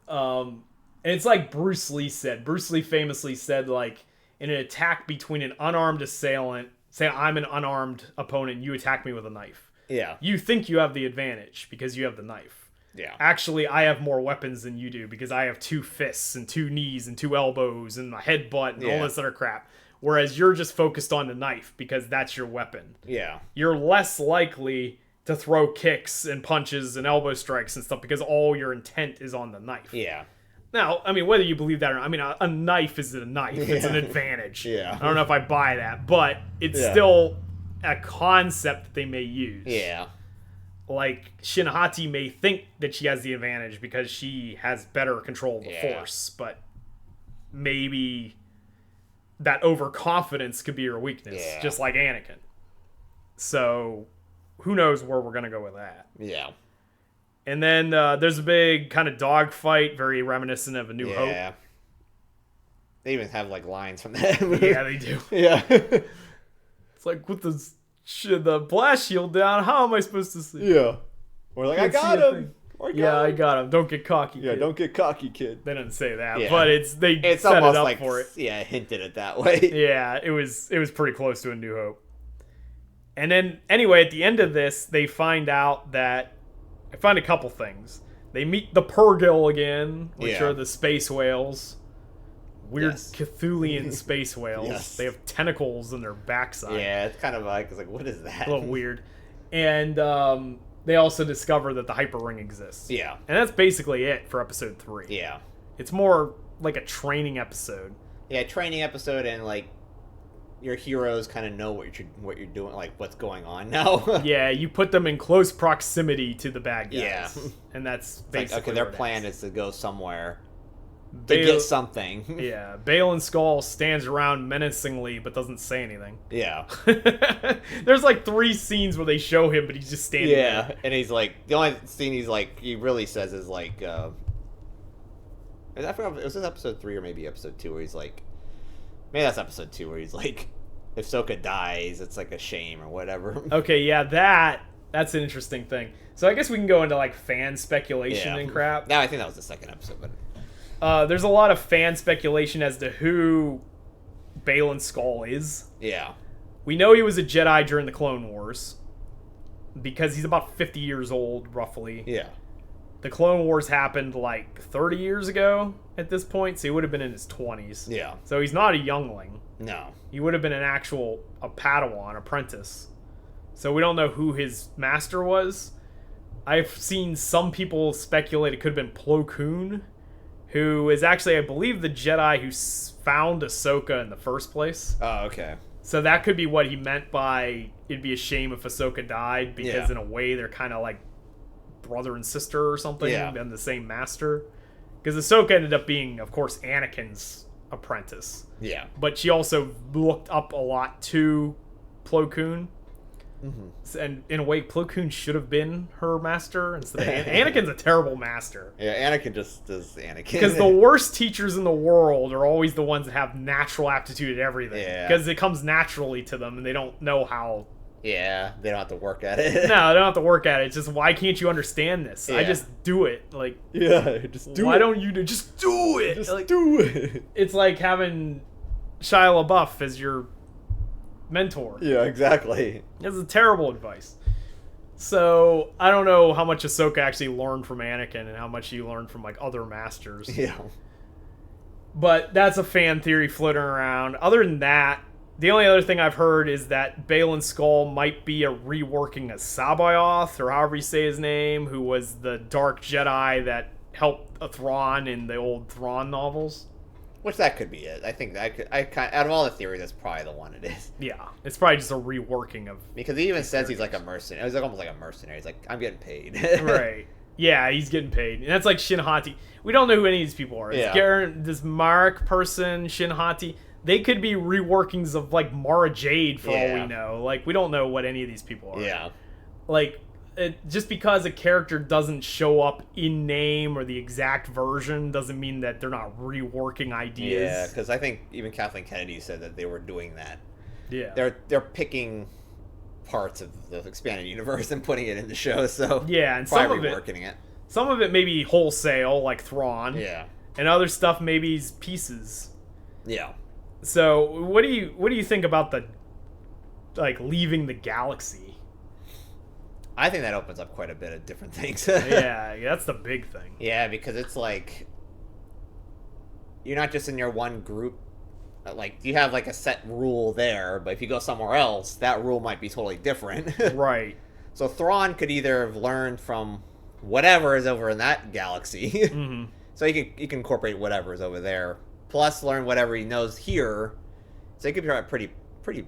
And it's like Bruce Lee said. Bruce Lee famously said, like, in an attack between an unarmed assailant, say I'm an unarmed opponent and you attack me with a knife. Yeah. You think you have the advantage because you have the knife. Yeah. Actually, I have more weapons than you do because I have 2 fists and 2 knees and 2 elbows and a headbutt and all this other crap. Whereas you're just focused on the knife because that's your weapon. Yeah. You're less likely to throw kicks and punches and elbow strikes and stuff because all your intent is on the knife. Yeah. Now, I mean, whether you believe that or not, I mean, a knife is a knife. It's an advantage. Yeah. I don't know if I buy that, but it's still a concept that they may use. Yeah. Like, Shinhati may think that she has the advantage because she has better control of the Force, but maybe that overconfidence could be her weakness, just like Anakin. So, who knows where we're going to go with that. Yeah. And then there's a big kind of dogfight, very reminiscent of A New Hope. Yeah. They even have, like, lines from that. Yeah, they do. Yeah. It's like, with the blast shield down, how am I supposed to see? Yeah. Or like, I got him. I got him. Don't get cocky, Yeah, kid. don't get cocky, kid. They didn't say that, but it's set almost it up like, for it. Yeah, hinted it that way. Yeah, it was pretty close to A New Hope. And then, anyway, at the end of this, they find out that... I find a couple things. They meet the Purrgil again, which are the space whales. Weird Cthulian space whales. Yes. They have tentacles in their backside. Yeah, it's kind of like, what is that? A little weird. And they also discover that the hyper ring exists. Yeah. And that's basically it for episode 3. Yeah. It's more like a training episode. Yeah, training episode, and like your heroes kind of know what you're doing, like what's going on now. Yeah, you put them in close proximity to the bad guys. Yeah. And that's It's basically like, okay, their plan is to go somewhere to Bail- get something. Yeah, Balin Skull stands around menacingly but doesn't say anything. Yeah. There's like 3 scenes where they show him, but he's just standing there. And he's like, the only scene he really says is like, I forgot, it was this episode 3 or maybe episode 2 where he's like, maybe that's episode 2 where he's like, if Ahsoka dies, it's like a shame or whatever. Okay, yeah, that's an interesting thing. So I guess we can go into like fan speculation and crap. No, I think that was the second episode, but there's a lot of fan speculation as to who Balin Skull is. yeah. We know he was a Jedi during the Clone Wars because he's about 50 years old, roughly. Yeah. The Clone Wars happened like 30 years ago at this point, so he would have been in his 20s. Yeah. So he's not a youngling. No. He would have been a Padawan, apprentice. So we don't know who his master was. I've seen some people speculate it could have been Plo Koon, who is actually, I believe, the Jedi who found Ahsoka in the first place. Oh, okay. So that could be what he meant by it'd be a shame if Ahsoka died, because Yeah. in a way they're kind of like brother and sister or something, and the same master. Because Ahsoka ended up being, of course, Anakin's apprentice. Yeah. But she also looked up a lot to Plo Koon. Mm-hmm. And in a way, Plo Koon should have been her master instead of Anakin's a terrible master. Yeah, Anakin just does Anakin. Because the worst teachers in the world are always the ones that have natural aptitude at everything. Yeah. Because it comes naturally to them and they don't know how. Yeah, they don't have to work at it. No, they don't have to work at it. It's just, why can't you understand this? Yeah. I just do it. Like, Yeah, just do it. why don't you just do it? Just Like, do it. it's like having Shia LaBeouf as your mentor. Yeah, exactly. This is terrible advice. So, I don't know how much Ahsoka actually learned from Anakin and how much she learned from, like, other masters. Yeah. But that's a fan theory floating around. Other than that, the only other thing I've heard is that Balin Skull might be a reworking of Sabaoth, or however you say his name, who was the Dark Jedi that helped Thrawn in the old Thrawn novels. Which that could be it. I think out of all the theories, that's probably the one it is. Yeah, it's probably just a reworking of... Because he even says he's like a mercenary. He's like almost like a mercenary. He's like, I'm getting paid. Right. Yeah, he's getting paid. And that's like Shinhati. We don't know who any of these people are. This Mark person, Shinhati, they could be reworkings of, like, Mara Jade for all we know. Like, we don't know what any of these people are. Yeah. Like, just because a character doesn't show up in name or the exact version doesn't mean that they're not reworking ideas. Yeah, because I think even Kathleen Kennedy said that they were doing that. Yeah. They're picking parts of the expanded universe and putting it in the show, so yeah, and probably reworking it. Some of it may be wholesale, like Thrawn. Yeah. And other stuff maybe is pieces. Yeah. So what do you think about the, like, leaving the galaxy? I think that opens up quite a bit of different things. Yeah, that's the big thing. Yeah, because it's like you're not just in your one group. Like, you have like a set rule there, but if you go somewhere else, that rule might be totally different. Right. So Thrawn could either have learned from whatever is over in that galaxy. Mm-hmm. So he can incorporate whatever is over there, plus learn whatever he knows here. So he could be a pretty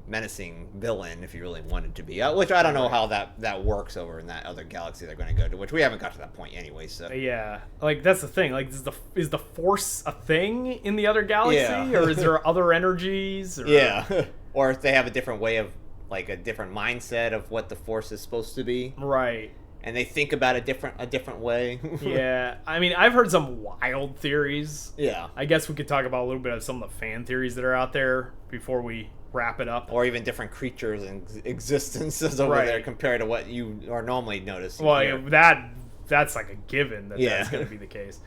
menacing villain if he really wanted to be. Which I don't know how that works over in that other galaxy they're going to go to, which we haven't got to that point anyway. So yeah, like that's the thing. Like, is the Force a thing in the other galaxy, or is there other energies? Or... Yeah, or if they have a different way of like a different mindset of what the Force is supposed to be, right? And they think about a different way. Yeah, I mean, I've heard some wild theories. Yeah, I guess we could talk about a little bit of some of the fan theories that are out there before we wrap it up. Or even different creatures and existences over there compared to what you are normally noticing. Well, here. that's like a given that's going to be the case.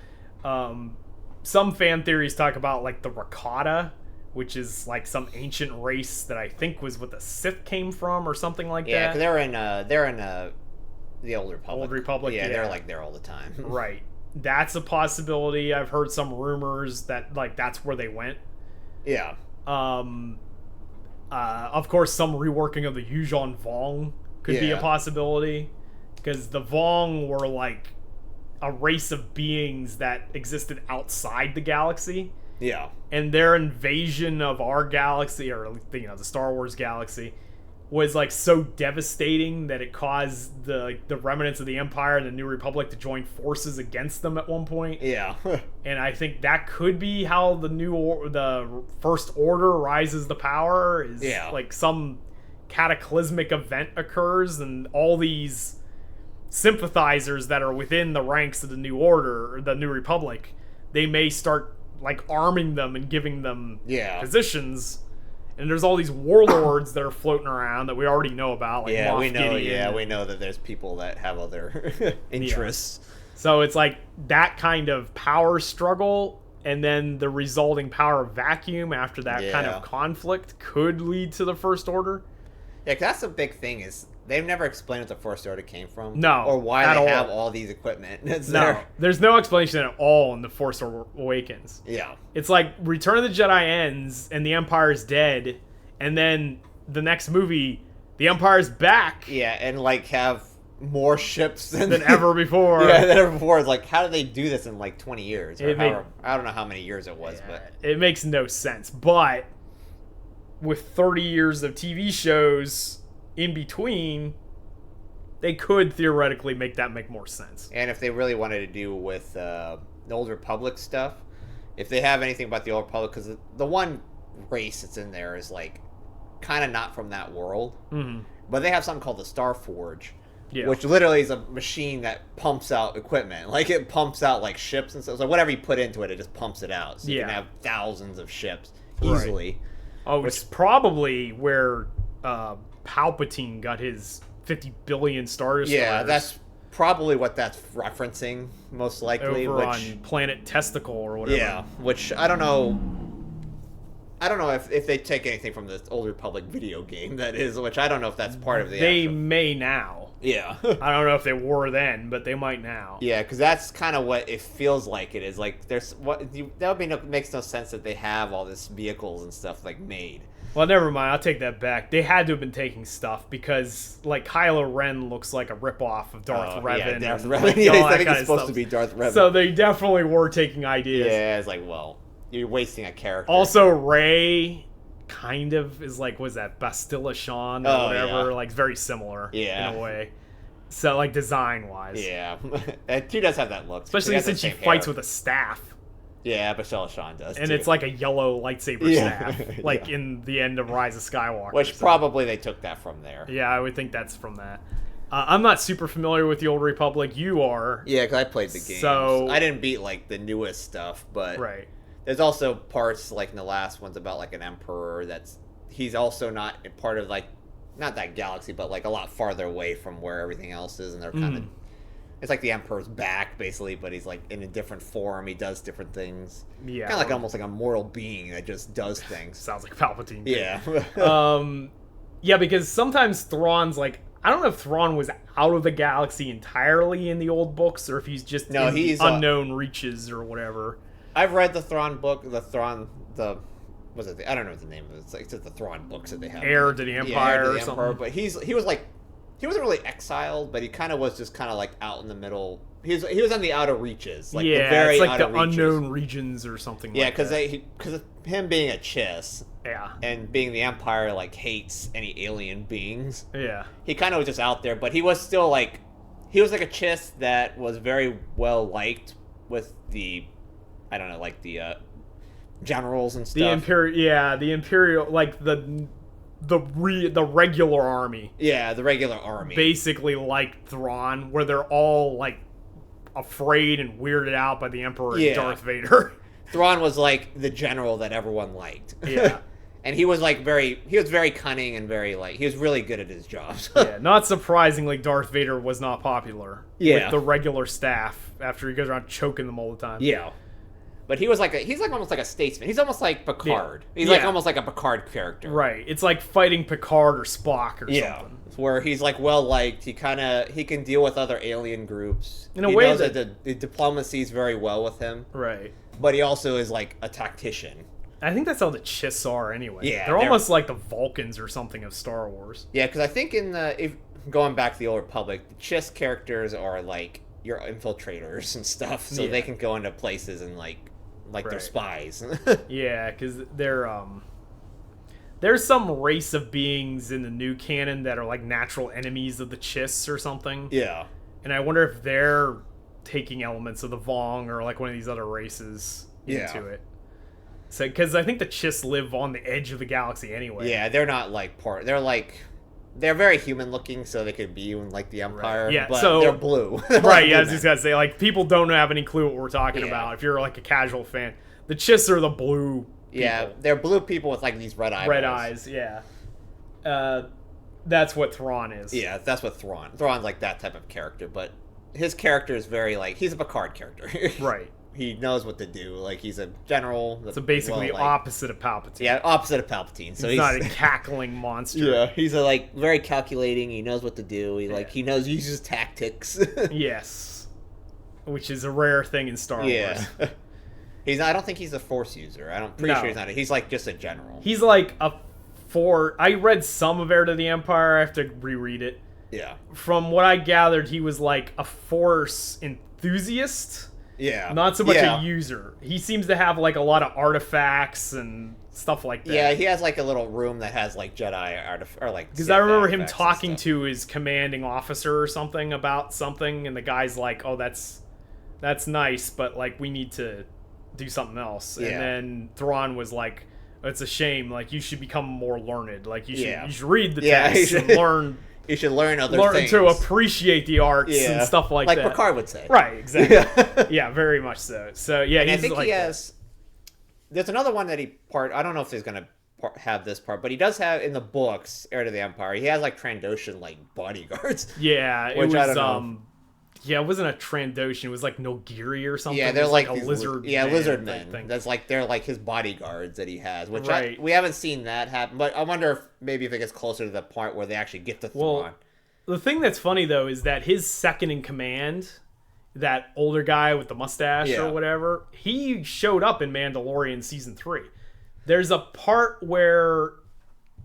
Some fan theories talk about like the Rakata, which is like some ancient race that I think was what the Sith came from or something like that. Yeah, because they're in the Old Republic. Old Republic, yeah, they're like there all the time. Right. That's a possibility. I've heard some rumors that like that's where they went. Yeah. Of course, some reworking of the Yuuzhan Vong could be a possibility, because the Vong were like a race of beings that existed outside the galaxy. Yeah. And their invasion of our galaxy, or the Star Wars galaxy, was like so devastating that it caused the remnants of the Empire and the New Republic to join forces against them at one point. Yeah. And I think that could be how the First Order rises to power. Is like some cataclysmic event occurs, and all these sympathizers that are within the ranks of the New Order or the New Republic, they may start like arming them and giving them positions. And there's all these warlords that are floating around that we already know about. Like Moff Gideon. Yeah, we know that there's people that have other interests. Yeah. So it's like that kind of power struggle, and then the resulting power vacuum after that kind of conflict could lead to the First Order. Yeah, 'cause that's the big thing is they've never explained what the First Order came from. No, or why they have all these equipment. There's no explanation at all in The Force Awakens. Yeah. It's like Return of the Jedi ends and the Empire's dead, and then the next movie, the Empire's back. Yeah, and like have more ships than ever before. Yeah, than ever before. It's like, how did they do this in like 20 years? Or I don't know how many years it was, but it makes no sense. But with 30 years of TV shows in between, they could theoretically make that make more sense. And if they really wanted to do with the Old Republic stuff, if they have anything about the Old Republic, because the one race that's in there is like kind of not from that world, but they have something called the Star Forge, which literally is a machine that pumps out equipment. Like it pumps out like ships and stuff. So whatever you put into it, it just pumps it out. So you can have thousands of ships easily. Right. Oh, it's probably where Palpatine got his 50 billion Star Destroyers. Yeah, that's probably what that's referencing, most likely. Over on Planet Testicle or whatever. Yeah, which I don't know. I don't know if they take anything from the Old Republic video game, that is, which I don't know if that's part of the They may now. Yeah. I don't know if they were then, but they might now. Yeah, because that's kind of what it feels like it is. Like, makes no sense that they have all these vehicles and stuff, like, made. Well, never mind. I'll take that back. They had to have been taking stuff because, like, Kylo Ren looks like a ripoff of Darth Revan. Yeah, Darth Revan. Yeah, I think it's supposed to be Darth Revan. So they definitely were taking ideas. Yeah, it's like, well, you're wasting a character. Also, Rey kind of is like, was that Bastilla Shan or whatever? Like, very similar in a way. So, like, design-wise. Yeah. She does have that look. Especially since she fights with a staff. Yeah, Bastilla Shan does, and it's like a yellow lightsaber staff, like in the end of Rise of Skywalker. Which probably they took that from there. Yeah, I would think that's from that. I'm not super familiar with the Old Republic. You are. Yeah, because I played the games. So I didn't beat, like, the newest stuff, but there's also parts, like in the last ones, about, like, an emperor he's also not part of, like, not that galaxy, but, like, a lot farther away from where everything else is, and they're kind of... It's like the Emperor's back, basically, but he's, like, in a different form. He does different things. Yeah. Kind of like almost like a mortal being that just does things. Sounds like Palpatine. Yeah. Yeah, because sometimes Thrawn's, like... I don't know if Thrawn was out of the galaxy entirely in the old books, or if he's just in he's unknown reaches or whatever. I've read the Thrawn book, I don't know what the name of it. It's like the Thrawn books that they have. Heir to the Empire or something. But he wasn't really exiled, but he kind of was just kind of like out in the middle he was on the outer reaches, like the yeah, very it's like outer the reaches. unknown regions or something. Yeah, like that. because of him being a Chiss, Yeah, and being the Empire like hates any alien beings. yeah, He kind of was just out there, but he was still like, he was like a Chiss that was very well liked with the, I don't know, like the generals and stuff. the Imperial, like the regular army. Yeah, the regular army. Basically like Thrawn, where they're all like afraid and weirded out by the Emperor and Darth Vader. Thrawn was like the general that everyone liked. Yeah. And he was like he was very cunning and very like, he was really good at his job. Yeah, not surprisingly, Darth Vader was not popular with the regular staff after he goes around choking them all the time. Yeah. But he's like almost like a statesman. He's almost like Picard. Yeah. He's like almost like a Picard character. Right. It's like fighting Picard or Spock or something. Where he's like well liked. He can deal with other alien groups. In a way knows that the diplomacy is very well with him. Right. But he also is like a tactician. I think that's how the Chiss are anyway. Yeah, they're almost like the Vulcans or something of Star Wars. Yeah, because I think going back to the Old Republic, the Chiss characters are like your infiltrators and stuff, so they can go into places and like they're spies. Yeah, because there's some race of beings in the new canon that are like natural enemies of the Chiss or something. Yeah. And I wonder if they're taking elements of the Vong or like one of these other races into it. So, because I think the Chiss live on the edge of the galaxy anyway. Yeah, they're not like they're very human looking, so they could be in like the Empire. Right. Yeah, but so they're blue. Right. Yeah, I was just gonna say, like, people don't have any clue what we're talking about. If you're like a casual fan, the Chiss are the blue people. Yeah, they're blue people with like these red eyes. Red eyes. Yeah. That's what Thrawn is. Yeah, that's what Thrawn's like that type of character, but his character is very like, he's a Picard character. Right. He knows what to do. Like, he's a general. So basically, opposite of Palpatine. Yeah, opposite of Palpatine. So he's not a cackling monster. Yeah, he's a, like very calculating. He knows what to do. He uses tactics. Yes, which is a rare thing in Star Wars. I don't think he's a Force user. Pretty sure he's not. He's like just a general. He's like I read some of Heir to the Empire. I have to reread it. Yeah. From what I gathered, he was like a Force enthusiast. Yeah. Not so much a user. He seems to have like a lot of artifacts and stuff like that. Yeah, he has like a little room that has like Jedi or like. Because I remember him talking to his commanding officer or something about something, and the guy's like, "Oh, that's nice, but like we need to do something else." Yeah. And then Thrawn was like, "It's a shame. Like you should become more learned. Like you should read the text and learn." You should learn things. To appreciate the arts and stuff like that. Like Picard would say. Right, exactly. Yeah, very much so. So, yeah, and he's I think like he has... There's another one that I don't know if he's going to have this part, but he does have, in the books, Heir to the Empire, he has, like, Trandoshan, like, bodyguards. Yeah, which I don't know. Yeah, it wasn't a Trandoshan. It was like Nogiri or something. Yeah, they're like a lizard. Lizard men. That's like they're like his bodyguards that he has. Which we haven't seen that happen. But I wonder if maybe if it gets closer to the point where they actually get to Thrawn. Well, the thing that's funny though is that his second in command, that older guy with the mustache or whatever, he showed up in Mandalorian season 3. There's a part where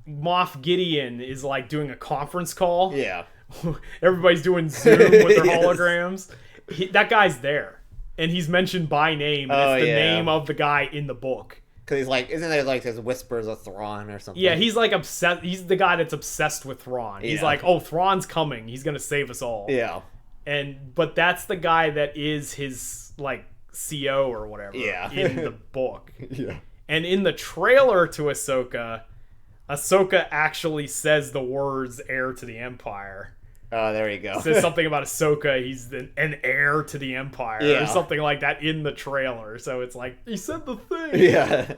Moff Gideon is like doing a conference call. Yeah. Everybody's doing Zoom with their holograms. That guy's there, and he's mentioned by name. And it's the name of the guy in the book. Because he's like, isn't there like his whispers of Thrawn or something? Yeah, he's like obsessed. He's the guy that's obsessed with Thrawn. He's like, oh, Thrawn's coming. He's gonna save us all. Yeah. But that's the guy that is his like CO or whatever. Yeah. In the book. Yeah. And in the trailer to Ahsoka actually says the words "heir to the Empire." Oh, there you go. Says something about Ahsoka. He's an heir to the Empire, or something like that in the trailer. So it's like he said the thing. Yeah.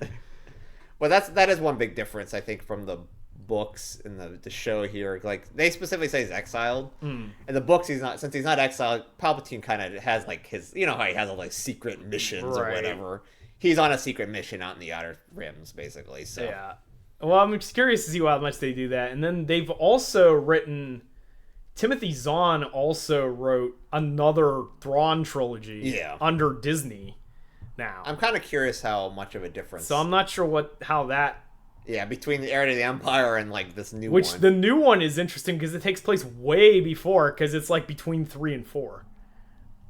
Well, that is one big difference, I think, from the books and the show here. Like they specifically say he's exiled. In the books, he's not. Since he's not exiled, Palpatine kind of has like his. You know how he has all like secret missions or whatever. He's on a secret mission out in the Outer Rims, basically. So yeah. Well, I'm just curious to see how much they do that. And then they've also written... Timothy Zahn also wrote another Thrawn trilogy under Disney now. I'm kind of curious how much of a difference... So I'm not sure how that... Yeah, between the Heir to the Empire and like this new one. Which the new one is interesting because it takes place way before, because it's like between 3 and 4.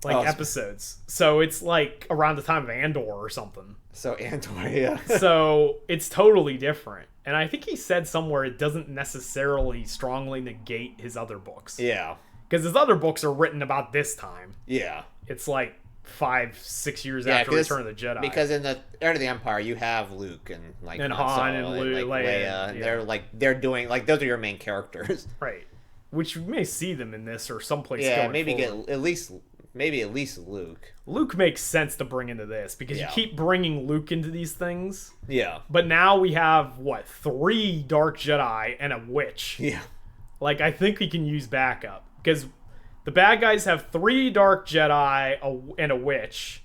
episodes. So it's like around the time of Andor or something. So Andor, yeah. So it's totally different. And I think he said somewhere it doesn't necessarily strongly negate his other books. Yeah. Because his other books are written about this time. Yeah. It's like 5-6 years after Return of the Jedi. Because in the Heir to the Empire, you have Luke and like and Han and Leia. And they're doing like those are your main characters, right? Which you may see them in this or someplace. Yeah, going maybe forward. get at least Luke. Luke makes sense to bring into this because you keep bringing Luke into these things. Yeah. But now we have 3 Dark Jedi and a witch. Yeah. Like I think we can use backup because the bad guys have 3 Dark Jedi and a witch,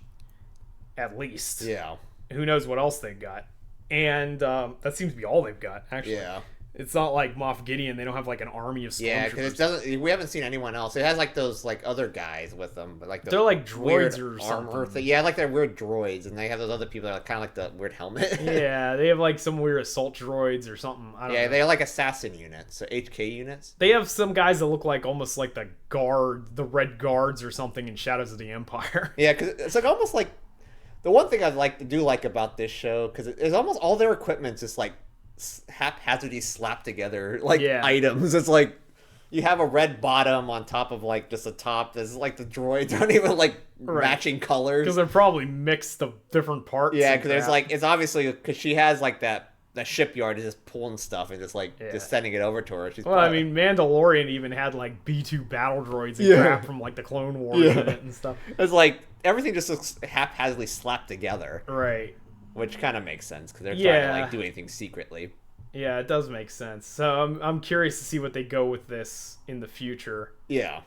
at least. Yeah. Who knows what else they've got? And that seems to be all they've got, actually. Yeah. It's not like Moff Gideon. They don't have like an army of stormtroopers. Yeah, because we haven't seen anyone else. It has like those like other guys with them, but like they're like droids or something. Yeah, like they're weird droids, and they have those other people that are kind of like the weird helmet. Yeah, they have like some weird assault droids or something. I don't know. They have like assassin units, so HK units. They have some guys that look like almost like the Red Guards or something in Shadows of the Empire. Yeah, because it's like almost like the one thing I like about this show because it's almost all their equipment's just like haphazardly slapped together items. It's like you have a red bottom on top of like just a top. There's like the droids aren't even like matching colors because they're probably mixed of different parts. Yeah, because there's like it's obviously because she has like that shipyard is just pulling stuff and just like just sending it over to her. I mean, Mandalorian even had like B2 battle droids and crap from like the Clone Wars in it and stuff. It's like everything just looks haphazardly slapped together, right? Which kind of makes sense because they're trying to like do anything secretly. Yeah, it does make sense. So I'm curious to see what they go with this in the future. Yeah.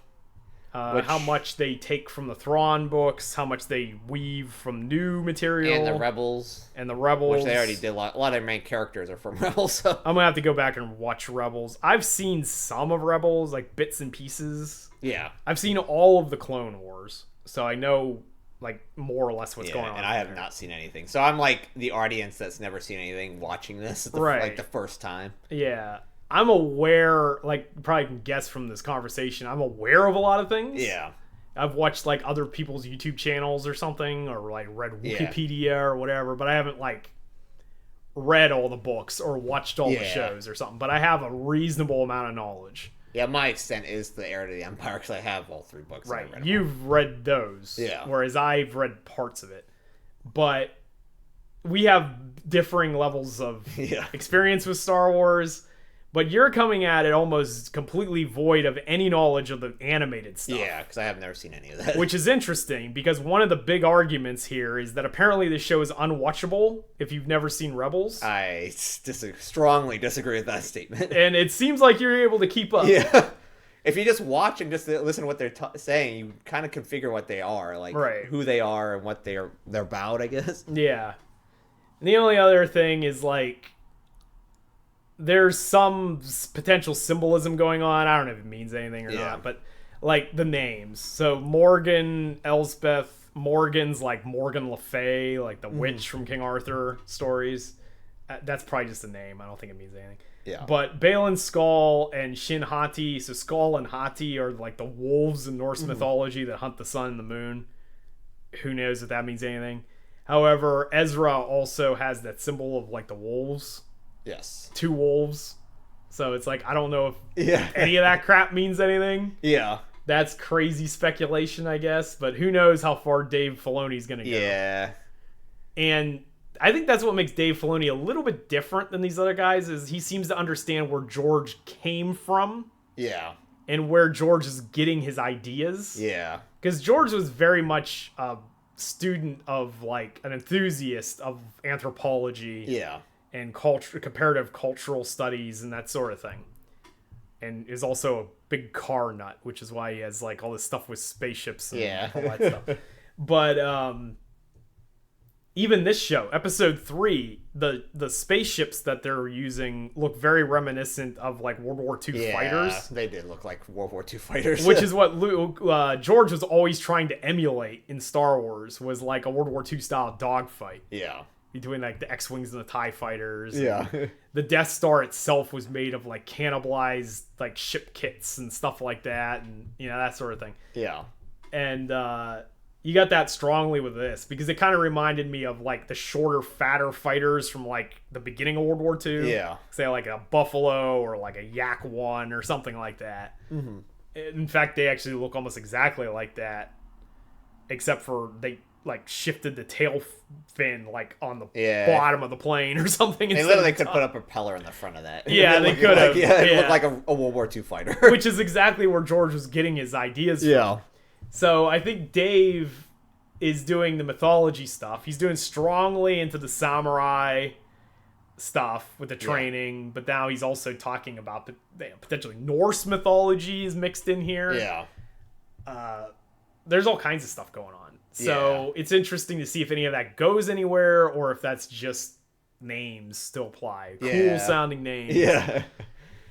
How much they take from the Thrawn books, how much they weave from new material. And the Rebels. Which they already did. A lot of their main characters are from Rebels. So. I'm going to have to go back and watch Rebels. I've seen some of Rebels, like bits and pieces. Yeah. I've seen all of the Clone Wars, so I know like more or less what's going on. And I have not seen anything. So I'm like the audience that's never seen anything watching this like the first time. Yeah. I'm aware, like you probably can guess from this conversation, I'm aware of a lot of things. Yeah. I've watched like other people's YouTube channels or something, or like read Wikipedia or whatever, but I haven't like read all the books or watched all the shows or something. But I have a reasonable amount of knowledge. Yeah, my extent is the Heir to the Empire because I have all 3 books. Right, you've read those. Yeah. Whereas I've read parts of it. But we have differing levels of experience with Star Wars. But you're coming at it almost completely void of any knowledge of the animated stuff. Yeah, because I have never seen any of that. Which is interesting, because one of the big arguments here is that apparently this show is unwatchable if you've never seen Rebels. I strongly disagree with that statement. And it seems like you're able to keep up. Yeah. If you just watch and just listen to what they're saying, you kind of can figure what they are, like who they are and what they're about, I guess. Yeah. And the only other thing is like, there's some potential symbolism going on. I don't know if it means anything or not, but like the names. So Morgan, Elsbeth, Morgan's like Morgan Le Fay, like the witch from King Arthur stories. That's probably just a name. I don't think it means anything. Yeah. But Balin Skull and Shin Hati, so Skull and Hati are like the wolves in Norse mythology that hunt the sun and the moon. Who knows if that means anything. However, Ezra also has that symbol of like the wolves. Yes. 2 wolves. So it's like, I don't know if any of that crap means anything. Yeah. That's crazy speculation, I guess. But who knows how far Dave Filoni's going to go. Yeah. And I think that's what makes Dave Filoni a little bit different than these other guys, is he seems to understand where George came from. Yeah. And where George is getting his ideas. Yeah. Because George was very much a student of, like, an enthusiast of anthropology. Yeah. And comparative cultural studies and that sort of thing. And is also a big car nut, which is why he has like all this stuff with spaceships and all that stuff. But even this show, episode 3, the spaceships that they're using look very reminiscent of like World War II fighters. They did look like World War II fighters. Which is what George was always trying to emulate in Star Wars, was like a World War II style dogfight. Yeah. Between like the X-Wings and the TIE fighters. Yeah. The Death Star itself was made of like cannibalized like ship kits and stuff like that, and you know, that sort of thing. Yeah. And you got that strongly with this because it kind of reminded me of like the shorter, fatter fighters from like the beginning of World War II. Yeah. Say like a Buffalo or like a Yak 1 or something like that. Mm-hmm. In fact, they actually look almost exactly like that, except for they like shifted the tail fin like on the bottom of the plane or something. They literally could put a propeller in the front of that. Yeah, they could have. It looked like a World War II fighter. Which is exactly where George was getting his ideas from. Yeah. So I think Dave is doing the mythology stuff. He's doing strongly into the samurai stuff with the training, but now he's also talking about the potentially Norse mythology is mixed in here. Yeah. There's all kinds of stuff going on. So it's interesting to see if any of that goes anywhere or if that's just names still apply. Cool sounding names. Yeah.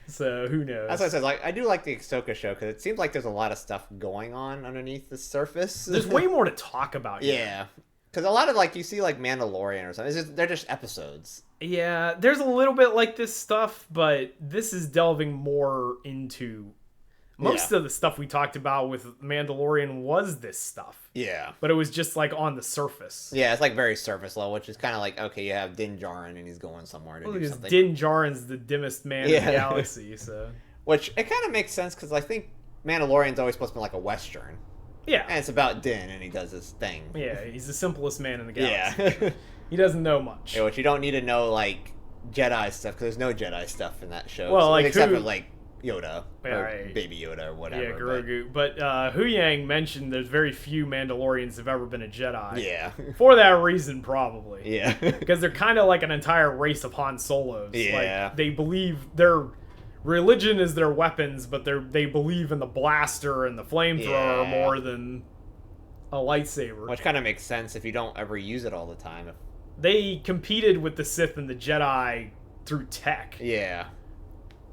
So who knows? That's what I said. Like, I do like the Ahsoka show because it seems like there's a lot of stuff going on underneath the surface. There's way more to talk about. Yeah, because a lot of like you see like Mandalorian or something. They're just episodes. Yeah, there's a little bit like this stuff, but this is delving more into most of the stuff we talked about with Mandalorian was this stuff. Yeah, but it was just like on the surface. Yeah, it's like very surface level, which is kind of like okay, you have Din Djarin and he's going somewhere to do something. Din Djarin's the dimmest man in the galaxy, so which it kind of makes sense because I think Mandalorian's always supposed to be like a western. Yeah, and it's about Din and he does his thing. Yeah, he's the simplest man in the galaxy. Yeah, he doesn't know much. Yeah, which you don't need to know like Jedi stuff because there's no Jedi stuff in that show. Well, like except for like Yoda or right. Baby Yoda or whatever. Yeah, Grogu. But Huyang mentioned there's very few Mandalorians have ever been a Jedi. Yeah. For that reason, probably. Yeah. Because they're kind of like an entire race of Han Solos. Yeah. Like, they believe their religion is their weapons, but they believe in the blaster and the flamethrower more than a lightsaber. Which kind of makes sense if you don't ever use it all the time. They competed with the Sith and the Jedi through tech. Yeah.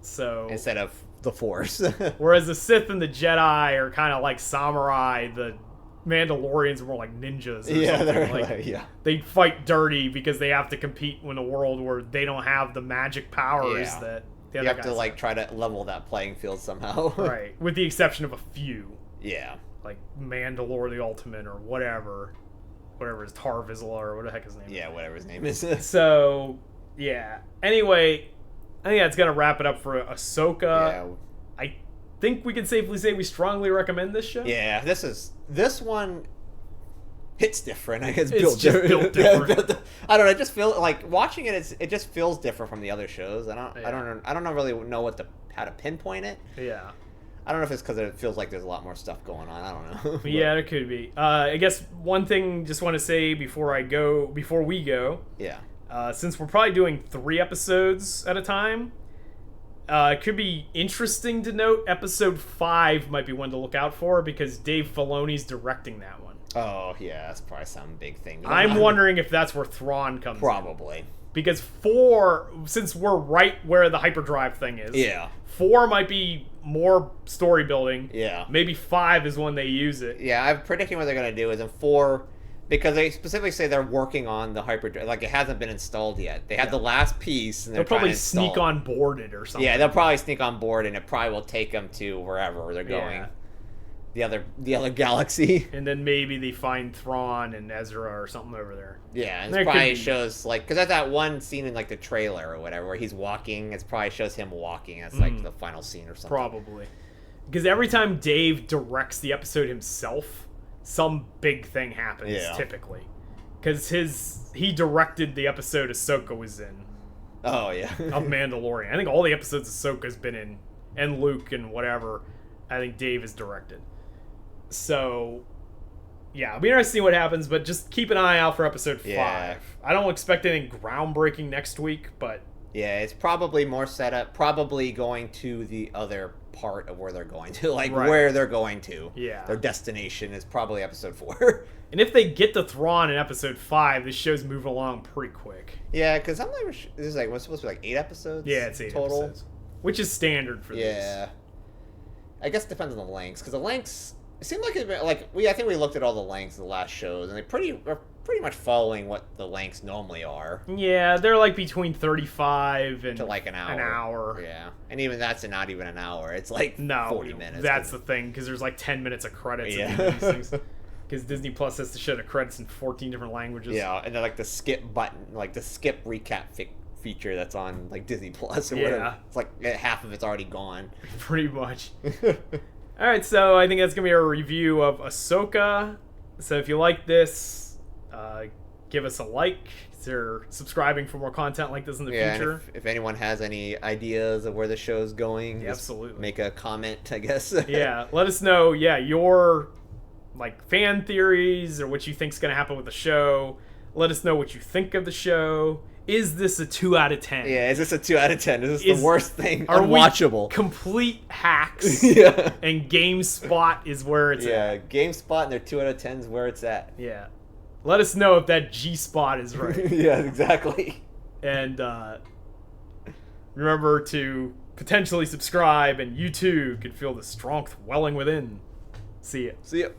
So instead of the Force. Whereas the Sith and the Jedi are kind of like samurai, the Mandalorians are more like ninjas. Or they're like, they fight dirty because they have to compete in a world where they don't have the magic powers that the other guys have to like try to level that playing field somehow. Right, with the exception of a few. Yeah. Like Mandalore the Ultimate or whatever his Tar Vizsla or what the heck his name is. Yeah, whatever his name is. So, yeah. Anyway, I think that's going to wrap it up for Ahsoka. Yeah. I think we can safely say we strongly recommend this show. Yeah, this one hits different. I guess it's just built different. I don't know. I just feel like watching it. It just feels different from the other shows. I don't really know how to pinpoint it. Yeah. I don't know if it's because it feels like there's a lot more stuff going on. I don't know. Yeah, it could be. I guess one thing just want to say before we go. Yeah. Since we're probably doing 3 episodes at a time, it could be interesting to note episode 5 might be one to look out for because Dave Filoni's directing that one. Oh, yeah, that's probably some big thing. I'm wondering if that's where Thrawn comes in. Probably. Because 4, since we're right where the hyperdrive thing is, 4 might be more story building. Yeah. Maybe 5 is when they use it. Yeah, I'm predicting what they're going to do is in 4... Because they specifically say they're working on the hyperdrive. Like, it hasn't been installed yet. They have the last piece, and they'll probably sneak on board it or something. Yeah, they'll probably sneak on board, and it probably will take them to wherever they're going. Yeah. The other galaxy. And then maybe they find Thrawn and Ezra or something over there. Yeah, and it probably shows, like... Because that's that one scene in, like, the trailer or whatever, where he's walking. It probably shows him walking. That's, like, the final scene or something. Probably. Because every time Dave directs the episode himself... some big thing happens, typically. Because he directed the episode Ahsoka was in. Oh, yeah. Of Mandalorian. I think all the episodes Ahsoka's been in, and Luke and whatever, I think Dave has directed. So, yeah, it'll be interesting to see what happens, but just keep an eye out for episode 5. I don't expect anything groundbreaking next week, but... Yeah, it's probably more set up, probably going to the other part of where they're going to, like where they're going to. Yeah. Their destination is probably episode 4. And if they get to Thrawn in episode 5, this show's moving along pretty quick. Yeah, because I'm not this is like, what's supposed to be like 8 episodes? Yeah, it's 8 total episodes. Which is standard for this. Yeah. I guess it depends on the lengths, because the lengths It seemed like I think we looked at all the lengths of the last shows, and are pretty much following what the lengths normally are. Yeah, they're like between 35 and to like an hour. An hour. Yeah, and even that's not even an hour. It's like 40 minutes. That's the thing, because there's like 10 minutes of credits. Yeah. In these things. Because Disney Plus has to show the credits in 14 different languages. Yeah, and then like the skip button, like the skip recap feature that's on like Disney Plus or whatever. It's like half of it's already gone. Pretty much. All right, so I think that's gonna be our review of Ahsoka. So if you like this, give us a like. Consider subscribing for more content like this in the future. And if anyone has any ideas of where the show's going, absolutely make a comment, I guess. Yeah, let us know. Yeah, your like fan theories or what you think's gonna happen with the show. Let us know what you think of the show. Is this a 2 out of 10? Yeah, is this a 2 out of 10? Is this the worst thing? Unwatchable. Complete hacks. Yeah. And GameSpot is where it's at. Yeah, GameSpot and their 2 out of 10 is where it's at. Yeah. Let us know if that G-Spot is right. Yeah, exactly. And remember to potentially subscribe, and you too can feel the strength welling within. See ya. See ya.